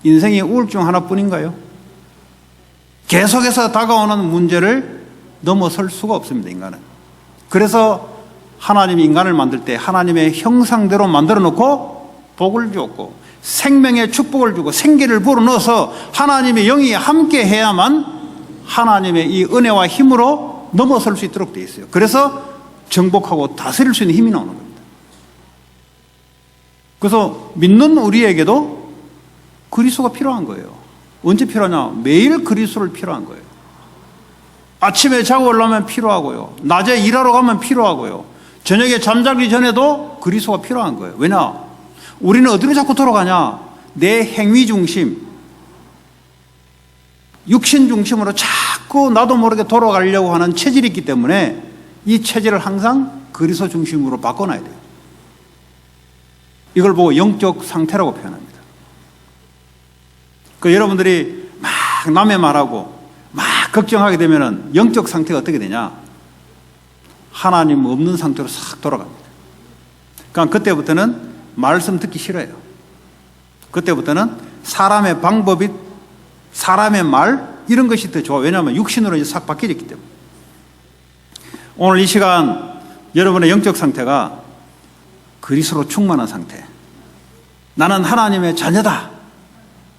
인생의 우울증 하나뿐인가요? 계속해서 다가오는 문제를 넘어설 수가 없습니다, 인간은. 그래서 하나님이 인간을 만들 때 하나님의 형상대로 만들어 놓고 복을 주었고 생명의 축복을 주고 생기를 불어넣어서 하나님의 영이 함께 해야만 하나님의 이 은혜와 힘으로 넘어설 수 있도록 되어 있어요. 그래서 정복하고 다스릴 수 있는 힘이 나오는 겁니다. 그래서 믿는 우리에게도 그리스도가 필요한 거예요. 언제 필요하냐? 매일 그리스도를 필요한 거예요. 아침에 자고 올라오면 필요하고요, 낮에 일하러 가면 필요하고요, 저녁에 잠자기 전에도 그리스도가 필요한 거예요. 왜냐? 우리는 어디로 자꾸 돌아가냐? 내 행위 중심, 육신 중심으로 자꾸 나도 모르게 돌아가려고 하는 체질이 있기 때문에 이 체질을 항상 그리스도 중심으로 바꿔놔야 돼요. 이걸 보고 영적 상태라고 표현합니다. 그 여러분들이 막 남의 말하고 막 걱정하게 되면은 영적 상태가 어떻게 되냐? 하나님 없는 상태로 싹 돌아갑니다. 그러니까 그때부터는 말씀 듣기 싫어요. 그때부터는 사람의 방법이, 사람의 말, 이런 것이 더 좋아. 왜냐하면 육신으로 이제 싹 바뀌어졌기 때문에. 오늘 이 시간 여러분의 영적 상태가 그리스도로 충만한 상태. 나는 하나님의 자녀다.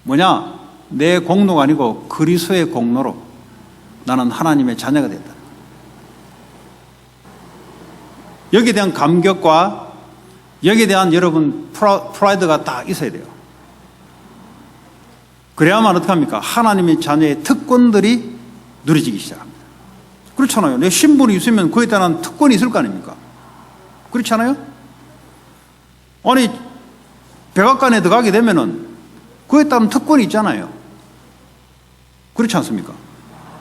뭐냐? 내 공로가 아니고 그리스도의 공로로 나는 하나님의 자녀가 됐다. 여기에 대한 감격과 여기에 대한 여러분 프라이드가 딱 있어야 돼요. 그래야만 어떡합니까? 하나님의 자녀의 특권들이 누려지기 시작합니다. 그렇잖아요. 내 신분이 있으면 그에 따른 특권이 있을 거 아닙니까? 그렇지 않아요? 아니, 백악관에 들어가게 되면은 그에 따른 특권이 있잖아요. 그렇지 않습니까?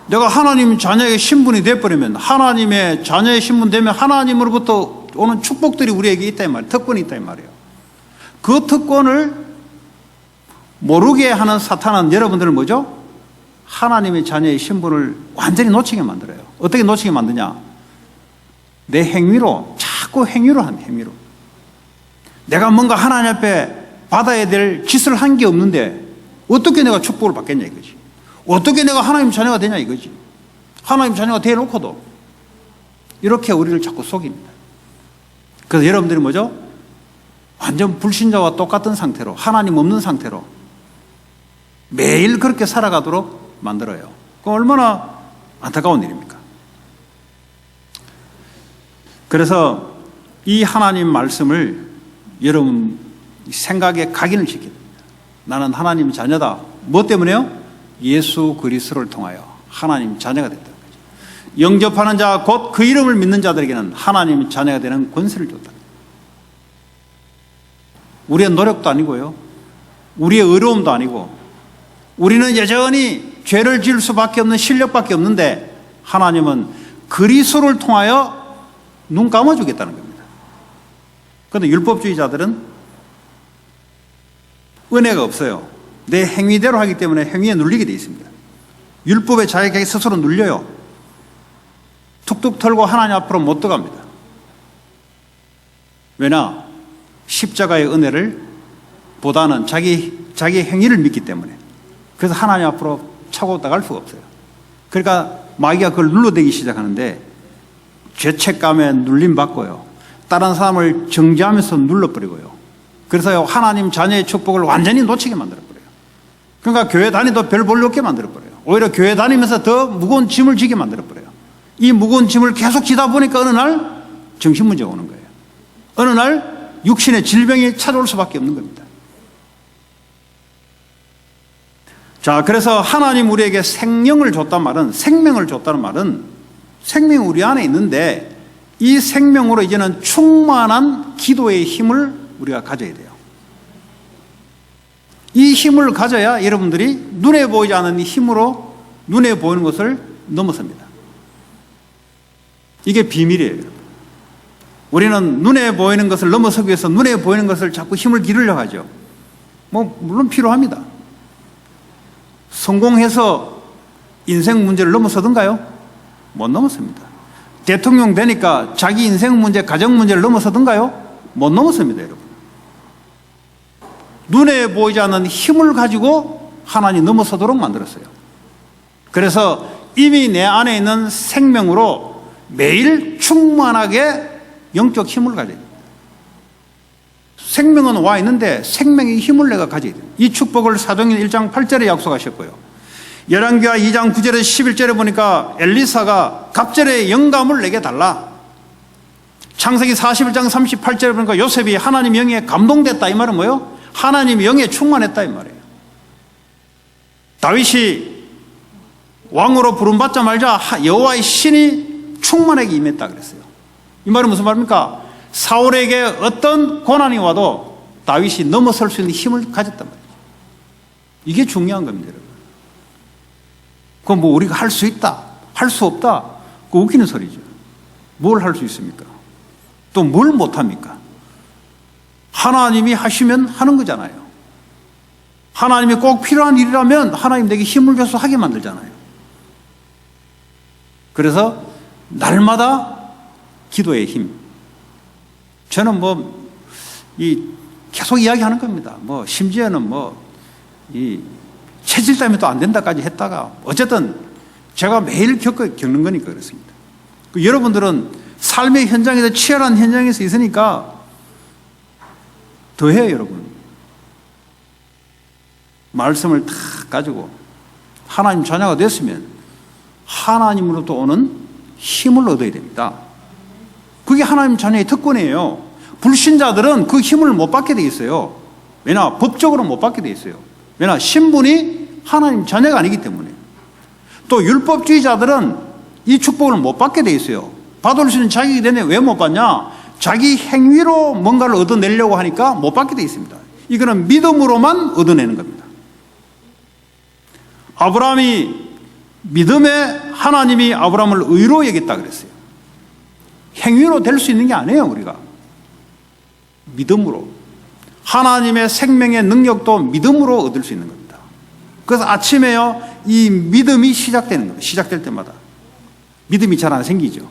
내가 하나님 자녀의 신분이 돼버리면, 하나님의 자녀의 신분 되면 하나님으로부터 오는 축복들이 우리에게 있다 이 말이에요. 특권이 있다 이 말이에요. 그 특권을 모르게 하는 사탄은 여러분들을 뭐죠? 하나님의 자녀의 신분을 완전히 놓치게 만들어요. 어떻게 놓치게 만드냐? 내 행위로, 자꾸 행위로 하는 행위로. 내가 뭔가 하나님 앞에 받아야 될 짓을 한 게 없는데 어떻게 내가 축복을 받겠냐 이거지. 어떻게 내가 하나님 자녀가 되냐 이거지. 하나님 자녀가 되어놓고도 이렇게 우리를 자꾸 속입니다. 그래서 여러분들이 뭐죠? 완전 불신자와 똑같은 상태로, 하나님 없는 상태로 매일 그렇게 살아가도록 만들어요. 그건 얼마나 안타까운 일입니까? 그래서 이 하나님 말씀을 여러분 생각에 각인을 시켜야 됩니다. 나는 하나님 자녀다. 뭐 때문에요? 예수 그리스도를 통하여 하나님 자녀가 됐다는 거죠. 영접하는 자 곧 그 이름을 믿는 자들에게는 하나님 자녀가 되는 권세를 줬다. 우리의 노력도 아니고요, 우리의 의로움도 아니고, 우리는 여전히 죄를 지을 수밖에 없는 실력밖에 없는데 하나님은 그리스도를 통하여 눈 감아주겠다는 겁니다. 그런데 율법주의자들은 은혜가 없어요. 내 행위대로 하기 때문에 행위에 눌리게 되어 있습니다. 율법에 자기에게 스스로 눌려요. 툭툭 털고 하나님 앞으로 못 들어갑니다. 왜냐? 십자가의 은혜를 보다는 자기 행위를 믿기 때문에. 그래서 하나님 앞으로 차고 나갈 수가 없어요. 그러니까 마귀가 그걸 눌러대기 시작하는데 죄책감에 눌림받고요, 다른 사람을 정죄하면서 눌러버리고요, 그래서 하나님 자녀의 축복을 완전히 놓치게 만들어버려요. 그러니까 교회 다니도 별 볼일 없게 만들어버려요. 오히려 교회 다니면서 더 무거운 짐을 지게 만들어버려요. 이 무거운 짐을 계속 지다 보니까 어느 날 정신문제가 오는 거예요. 어느 날 육신의 질병이 찾아올 수밖에 없는 겁니다. 자, 그래서 하나님 우리에게 생명을 줬단 말은, 생명을 줬다는 말은 생명이 우리 안에 있는데 이 생명으로 이제는 충만한 기도의 힘을 우리가 가져야 돼요. 이 힘을 가져야 여러분들이 눈에 보이지 않는 이 힘으로 눈에 보이는 것을 넘어섭니다. 이게 비밀이에요, 여러분. 우리는 눈에 보이는 것을 넘어서기 위해서 눈에 보이는 것을 자꾸 힘을 기르려고 하죠. 물론 필요합니다. 성공해서 인생 문제를 넘어서던가요? 못 넘었습니다. 대통령 되니까 자기 인생 문제, 가정 문제를 넘어서던가요? 못 넘었습니다, 여러분. 눈에 보이지 않는 힘을 가지고 하나님 넘어서도록 만들었어요. 그래서 이미 내 안에 있는 생명으로 매일 충만하게 영적 힘을 가져야 됩니다. 생명은 와 있는데 생명의 힘을 내가 가져야 돼요. 이 축복을 사도행전 1장 8절에 약속하셨고요. 열왕기하 2장 9절에 11절에 보니까 엘리사가 갑절의 영감을 내게 달라. 창세기 41장 38절에 보니까 요셉이 하나님 영에 감동됐다. 이 말은 뭐예요? 하나님 영에 충만했다 이 말이에요. 다윗이 왕으로 부름받자마자 여호와의 신이 충만하게 임했다 그랬어요. 이 말은 무슨 말입니까? 사울에게 어떤 고난이 와도 다윗이 넘어설 수 있는 힘을 가졌단 말이에요. 이게 중요한 겁니다, 여러분. 그건 뭐 우리가 할 수 있다, 할 수 없다, 그거 웃기는 소리죠. 뭘 할 수 있습니까? 또 뭘 못합니까? 하나님이 하시면 하는 거잖아요. 하나님이 꼭 필요한 일이라면 하나님 내게 힘을 줘서 하게 만들잖아요. 그래서 날마다 기도의 힘. 저는 계속 이야기하는 겁니다. 심지어는 체질 때문에 또 안 된다까지 했다가 어쨌든 제가 매일 겪는 거니까 그렇습니다. 여러분들은 삶의 현장에서 치열한 현장에서 있으니까 더해요, 여러분. 말씀을 다 가지고 하나님 자녀가 됐으면 하나님으로부터 오는 힘을 얻어야 됩니다. 그게 하나님 자녀의 특권이에요. 불신자들은 그 힘을 못 받게 돼 있어요. 왜냐? 법적으로 못 받게 돼 있어요. 왜냐? 신분이 하나님 자녀가 아니기 때문에. 또 율법주의자들은 이 축복을 못 받게 돼 있어요. 받을 수 있는 자격이 되는데 왜 못 받냐? 자기 행위로 뭔가를 얻어내려고 하니까 못 받게 돼 있습니다. 이거는 믿음으로만 얻어내는 겁니다. 아브라함이 믿음에 하나님이 아브라함을 의로 여겼다 그랬어요. 행위로 될 수 있는 게 아니에요, 우리가. 믿음으로. 하나님의 생명의 능력도 믿음으로 얻을 수 있는 겁니다. 그래서 아침에요, 이 믿음이 시작되는 겁니다. 시작될 때마다. 믿음이 잘 안 생기죠.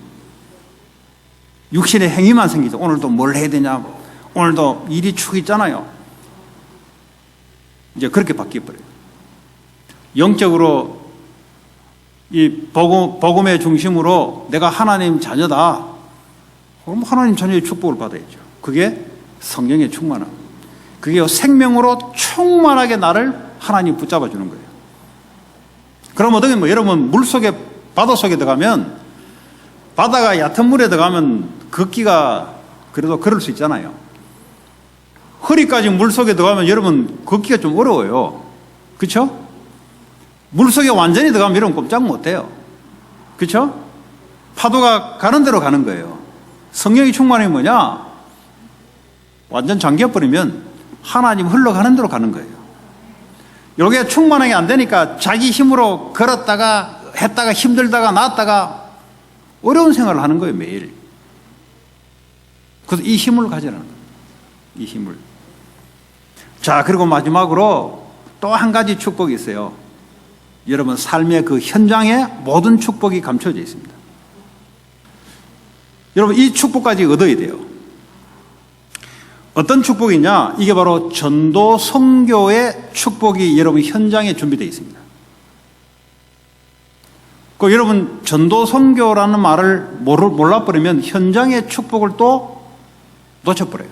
육신의 행위만 생기죠. 오늘도 뭘 해야 되냐. 오늘도 일이 축 있잖아요. 이제 그렇게 바뀌어버려요. 영적으로 이 복음의 중심으로 내가 하나님 자녀다. 그럼 하나님 자녀의 축복을 받아야죠. 그게 성령의 충만함. 그게 생명으로 충만하게 나를 하나님 붙잡아 주는 거예요. 그럼 어떻게 여러분 물속에 바다 속에 들어가면 바다가 얕은 물에 들어가면 걷기가 그래도 걸을 수 있잖아요. 허리까지 물속에 들어가면 여러분 걷기가 좀 어려워요. 그렇죠? 물속에 완전히 들어가면 여러분 꼼짝 못해요. 그렇죠? 파도가 가는 대로 가는 거예요. 성령이 충만이 뭐냐? 완전 잠겨버리면 하나님 흘러가는 대로 가는 거예요. 이게 충만하게 안 되니까 자기 힘으로 걸었다가 했다가 힘들다가 나왔다가 어려운 생활을 하는 거예요, 매일. 그래서 이 힘을 가지라는 거예요. 이 힘을. 자, 그리고 마지막으로 또 한 가지 축복이 있어요. 여러분 삶의 그 현장에 모든 축복이 감춰져 있습니다. 여러분 이 축복까지 얻어야 돼요. 어떤 축복이냐? 이게 바로 전도 선교의 축복이 여러분 현장에 준비되어 있습니다. 그 여러분 전도 선교라는 말을 몰라버리면 현장의 축복을 또 놓쳐버려요.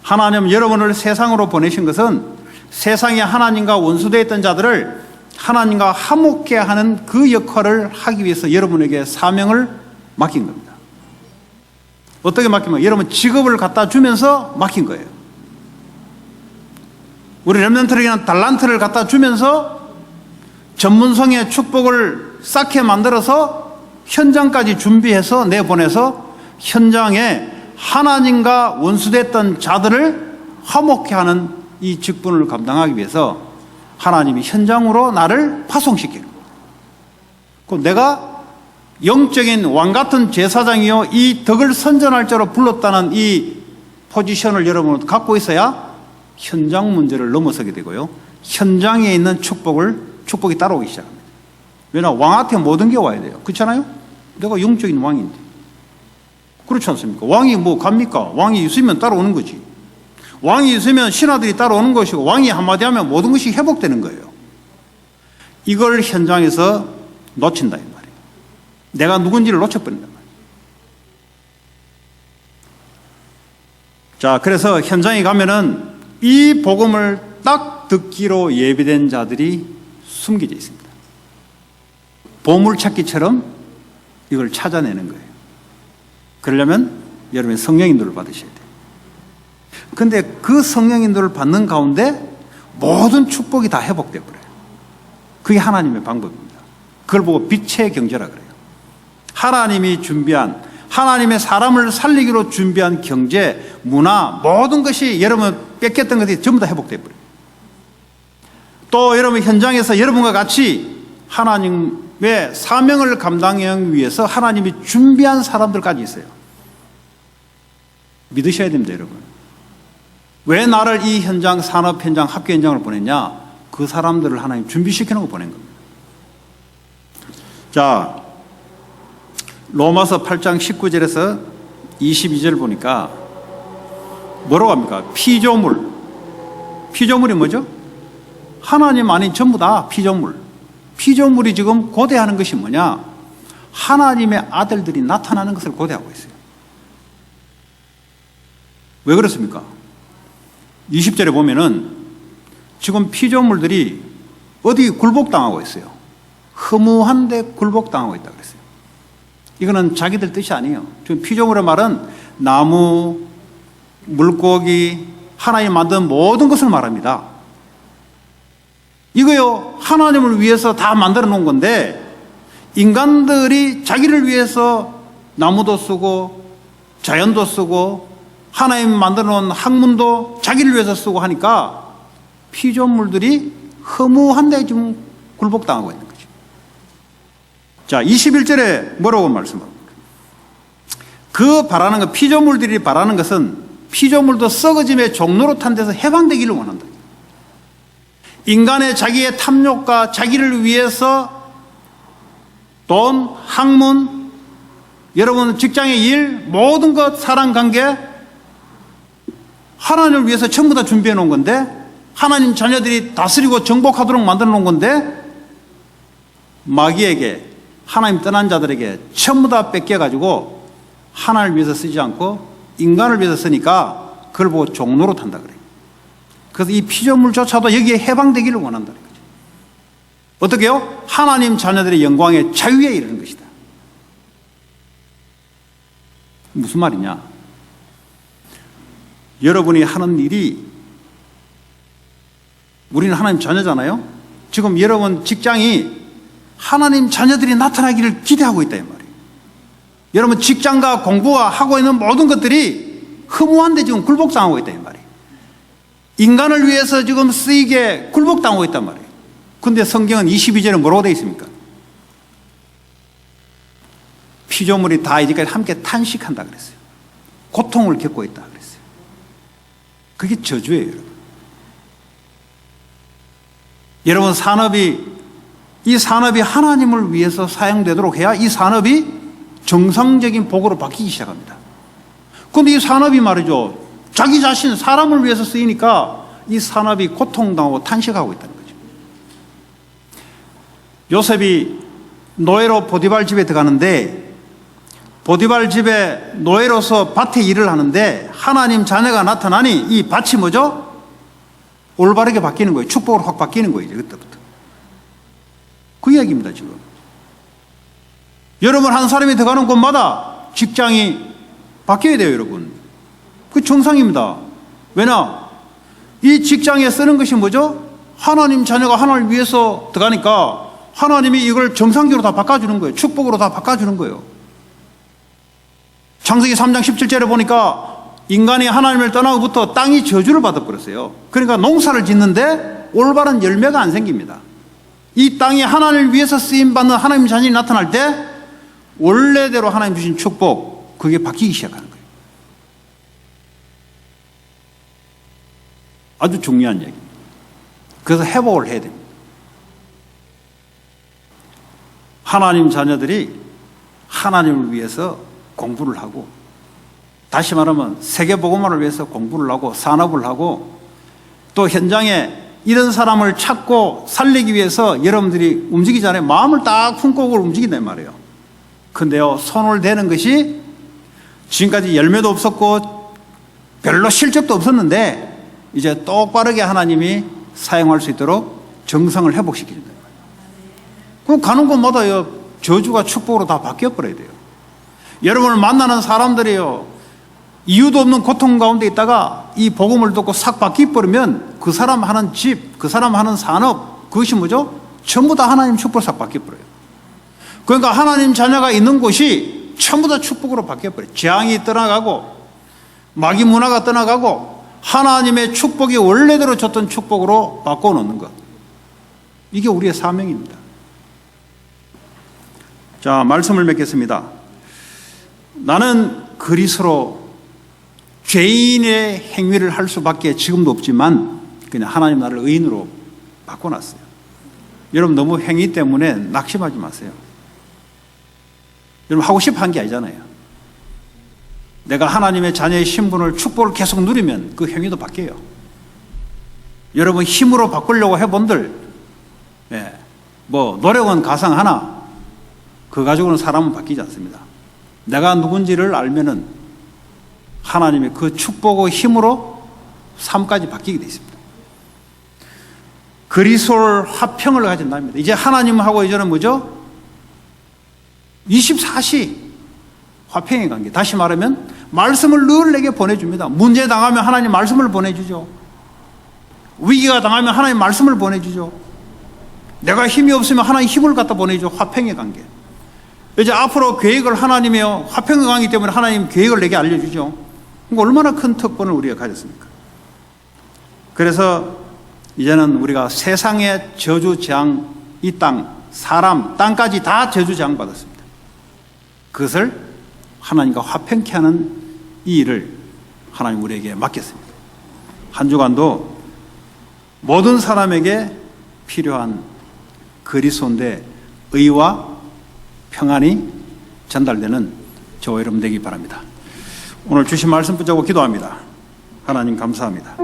하나님 여러분을 세상으로 보내신 것은 세상에 하나님과 원수되어 있던 자들을 하나님과 화목케 하는 그 역할을 하기 위해서 여러분에게 사명을 맡긴 겁니다. 어떻게 맡기면 여러분 직업을 갖다 주면서 맡긴 거예요. 우리 렘넌트에게는 달란트를 갖다 주면서 전문성의 축복을 쌓게 만들어서 현장까지 준비해서 내보내서 현장에 하나님과 원수됐던 자들을 화목케 하는 이 직분을 감당하기 위해서 하나님이 현장으로 나를 파송시키는 거예요. 그럼 내가 영적인 왕같은 제사장이요 이 덕을 선전할 자로 불렀다는 이 포지션을 여러분 갖고 있어야 현장 문제를 넘어서게 되고요. 현장에 있는 축복이 따라오기 시작합니다. 왜냐? 왕한테 모든 게 와야 돼요. 그렇잖아요? 내가 영적인 왕인데. 그렇지 않습니까? 왕이 뭐 갑니까? 왕이 있으면 따라오는 거지. 왕이 있으면 신하들이 따라오는 것이고 왕이 한마디 하면 모든 것이 회복되는 거예요. 이걸 현장에서 놓친다 이 말이에요. 내가 누군지를 놓쳐버린단 말이에요. 자, 그래서 현장에 가면은 이 복음을 딱 듣기로 예비된 자들이 숨겨져 있습니다. 보물찾기처럼 이걸 찾아내는 거예요. 그러려면 여러분이 성령인도를 받으셔야 돼요. 근데 그 성령인도를 받는 가운데 모든 축복이 다 회복되어 버려요. 그게 하나님의 방법입니다. 그걸 보고 빛의 경제라 그래요. 하나님이 준비한, 하나님의 사람을 살리기로 준비한 경제, 문화, 모든 것이 여러분 뺏겼던 것이 전부 다 회복되어 버려요. 또 여러분 현장에서 여러분과 같이 하나님의 사명을 감당하기 위해서 하나님이 준비한 사람들까지 있어요. 믿으셔야 됩니다, 여러분. 왜 나를 이 현장, 산업 현장, 학교 현장을 보냈냐? 그 사람들을 하나님 준비시키는 거 보낸 겁니다. 자, 로마서 8장 19절에서 22절 보니까 뭐라고 합니까? 피조물. 피조물이 뭐죠? 하나님 아닌 전부 다 피조물. 피조물이 지금 고대하는 것이 뭐냐? 하나님의 아들들이 나타나는 것을 고대하고 있어요. 왜 그렇습니까? 20절에 보면은 지금 피조물들이 어디 굴복당하고 있어요. 허무한데 굴복당하고 있다고 그랬어요. 이거는 자기들 뜻이 아니에요. 지금 피조물의 말은 나무, 물고기, 하나님 만든 모든 것을 말합니다. 이거요, 하나님을 위해서 다 만들어 놓은 건데, 인간들이 자기를 위해서 나무도 쓰고, 자연도 쓰고, 하나님 만들어 놓은 학문도 자기를 위해서 쓰고 하니까, 피조물들이 허무한데 지금 굴복당하고 있는 거죠. 자, 21절에 뭐라고 말씀합니까? 그 바라는 것, 피조물들이 바라는 것은 피조물도 썩어짐의 종로로 탄 데서 해방되기를 원한다. 인간의 자기의 탐욕과 자기를 위해서 돈, 학문, 여러분 직장의 일, 모든 것, 사랑관계 하나님을 위해서 전부 다 준비해 놓은 건데, 하나님 자녀들이 다스리고 정복하도록 만들어 놓은 건데, 마귀에게, 하나님 떠난 자들에게 전부 다 뺏겨가지고 하나님을 위해서 쓰지 않고 인간을 위해서 쓰니까 그걸 보고 종로로 탄다 그래요. 그래서 이 피조물조차도 여기에 해방되기를 원한다는 거죠. 어떻게 해요? 하나님 자녀들의 영광의 자유에 이르는 것이다. 무슨 말이냐? 여러분이 하는 일이, 우리는 하나님 자녀잖아요. 지금 여러분 직장이 하나님 자녀들이 나타나기를 기대하고 있다 이 말이에요. 여러분 직장과 공부와 하고 있는 모든 것들이 허무한데 지금 굴복당하고 있다 이 말이에요. 인간을 위해서 지금 쓰이게 굴복당하고 있단 말이에요. 그런데 성경은 22절에 뭐라고 되어 있습니까? 피조물이 다 이제까지 함께 탄식한다 그랬어요. 고통을 겪고 있다 그랬어요. 그게 저주예요, 여러분. 여러분 이 산업이 하나님을 위해서 사용되도록 해야 이 산업이 정상적인 복으로 바뀌기 시작합니다. 그런데 이 산업이 말이죠, 자기 자신 사람을 위해서 쓰이니까 이 산업이 고통당하고 탄식하고 있다는 거죠. 요셉이 노예로 보디발 집에 들어가는데, 보디발 집에 노예로서 밭에 일을 하는데 하나님 자녀가 나타나니 이 밭이 뭐죠? 올바르게 바뀌는 거예요. 축복으로 확 바뀌는 거예요. 그때부터. 그 이야기입니다, 지금. 여러분, 한 사람이 들어가는 곳마다 직장이 바뀌어야 돼요, 여러분. 그 정상입니다. 왜냐? 이 직장에 쓰는 것이 뭐죠? 하나님 자녀가 하나님을 위해서 들어가니까 하나님이 이걸 정상적으로 다 바꿔주는 거예요. 축복으로 다 바꿔주는 거예요. 창세기 3장 17절에 보니까 인간이 하나님을 떠나고부터 땅이 저주를 받아버렸어요. 그러니까 농사를 짓는데 올바른 열매가 안 생깁니다. 이 땅이 하나님을 위해서 쓰임받는 하나님 자녀이 나타날 때 원래대로 하나님 주신 축복, 그게 바뀌기 시작하는 거예요. 아주 중요한 얘기입니다. 그래서 회복을 해야 됩니다. 하나님 자녀들이 하나님을 위해서 공부를 하고, 다시 말하면 세계복음화를 위해서 공부를 하고 산업을 하고, 또 현장에 이런 사람을 찾고 살리기 위해서 여러분들이 움직이기 전에 마음을 딱 품고 움직인단 말이에요. 근데요, 손을 대는 것이 지금까지 열매도 없었고 별로 실적도 없었는데 이제 똑바르게 하나님이 사용할 수 있도록 정성을 회복시키는 거예요. 그럼 가는 곳마다요, 저주가 축복으로 다 바뀌어버려야 돼요. 여러분을 만나는 사람들이요, 이유도 없는 고통 가운데 있다가 이 복음을 듣고 싹 바뀌어버리면 그 사람 하는 집, 그 사람 하는 산업, 그것이 뭐죠? 전부 다 하나님 축복으로 싹 바뀌어버려요. 그러니까 하나님 자녀가 있는 곳이 전부 다 축복으로 바뀌어버려요. 재앙이 떠나가고 마귀 문화가 떠나가고 하나님의 축복이 원래대로 줬던 축복으로 바꿔놓는 것. 이게 우리의 사명입니다. 자, 말씀을 맺겠습니다. 나는 그리스로 죄인의 행위를 할 수밖에 지금도 없지만 그냥 하나님 나를 의인으로 바꿔놨어요. 여러분, 너무 행위 때문에 낙심하지 마세요. 여러분, 하고 싶어 한 게 아니잖아요. 내가 하나님의 자녀의 신분을, 축복을 계속 누리면 그 행위도 바뀌어요. 여러분, 힘으로 바꾸려고 해본들, 노력은 가상하나 그 가지고는 사람은 바뀌지 않습니다. 내가 누군지를 알면은 하나님의 그 축복의 힘으로 삶까지 바뀌게 되어 있습니다. 그리스도를 화평을 가진답니다. 이제 하나님하고 이제는 뭐죠? 24시 화평의 관계. 다시 말하면 말씀을 늘 내게 보내줍니다. 문제 당하면 하나님 말씀을 보내주죠. 위기가 당하면 하나님 말씀을 보내주죠. 내가 힘이 없으면 하나님 힘을 갖다 보내주죠. 화평의 관계. 이제 앞으로 계획을 하나님의 화평의 관계 때문에 하나님 계획을 내게 알려주죠. 그러니까 얼마나 큰 특권을 우리가 가졌습니까? 그래서 이제는 우리가 세상의 저주 재앙, 이 땅, 사람, 땅까지 다 저주 재앙 받았습니다. 그것을 하나님과 화평케 하는 이 일을 하나님 우리에게 맡겼습니다. 한 주간도 모든 사람에게 필요한 그리스도인데 의와 평안이 전달되는 저와 여러분 되기 바랍니다. 오늘 주신 말씀 붙잡고 기도합니다. 하나님 감사합니다.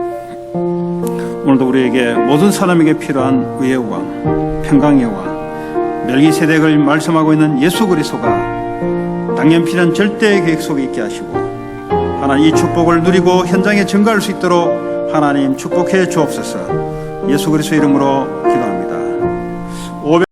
오늘도 우리에게 모든 사람에게 필요한 의의 왕, 평강의 왕, 멜기세덱을 말씀하고 있는 예수 그리스도가 당연필한 절대의 계획 속에 있게 하시고 하나님 이 축복을 누리고 현장에 증거할 수 있도록 하나님 축복해 주옵소서. 예수 그리스도 이름으로 기도합니다.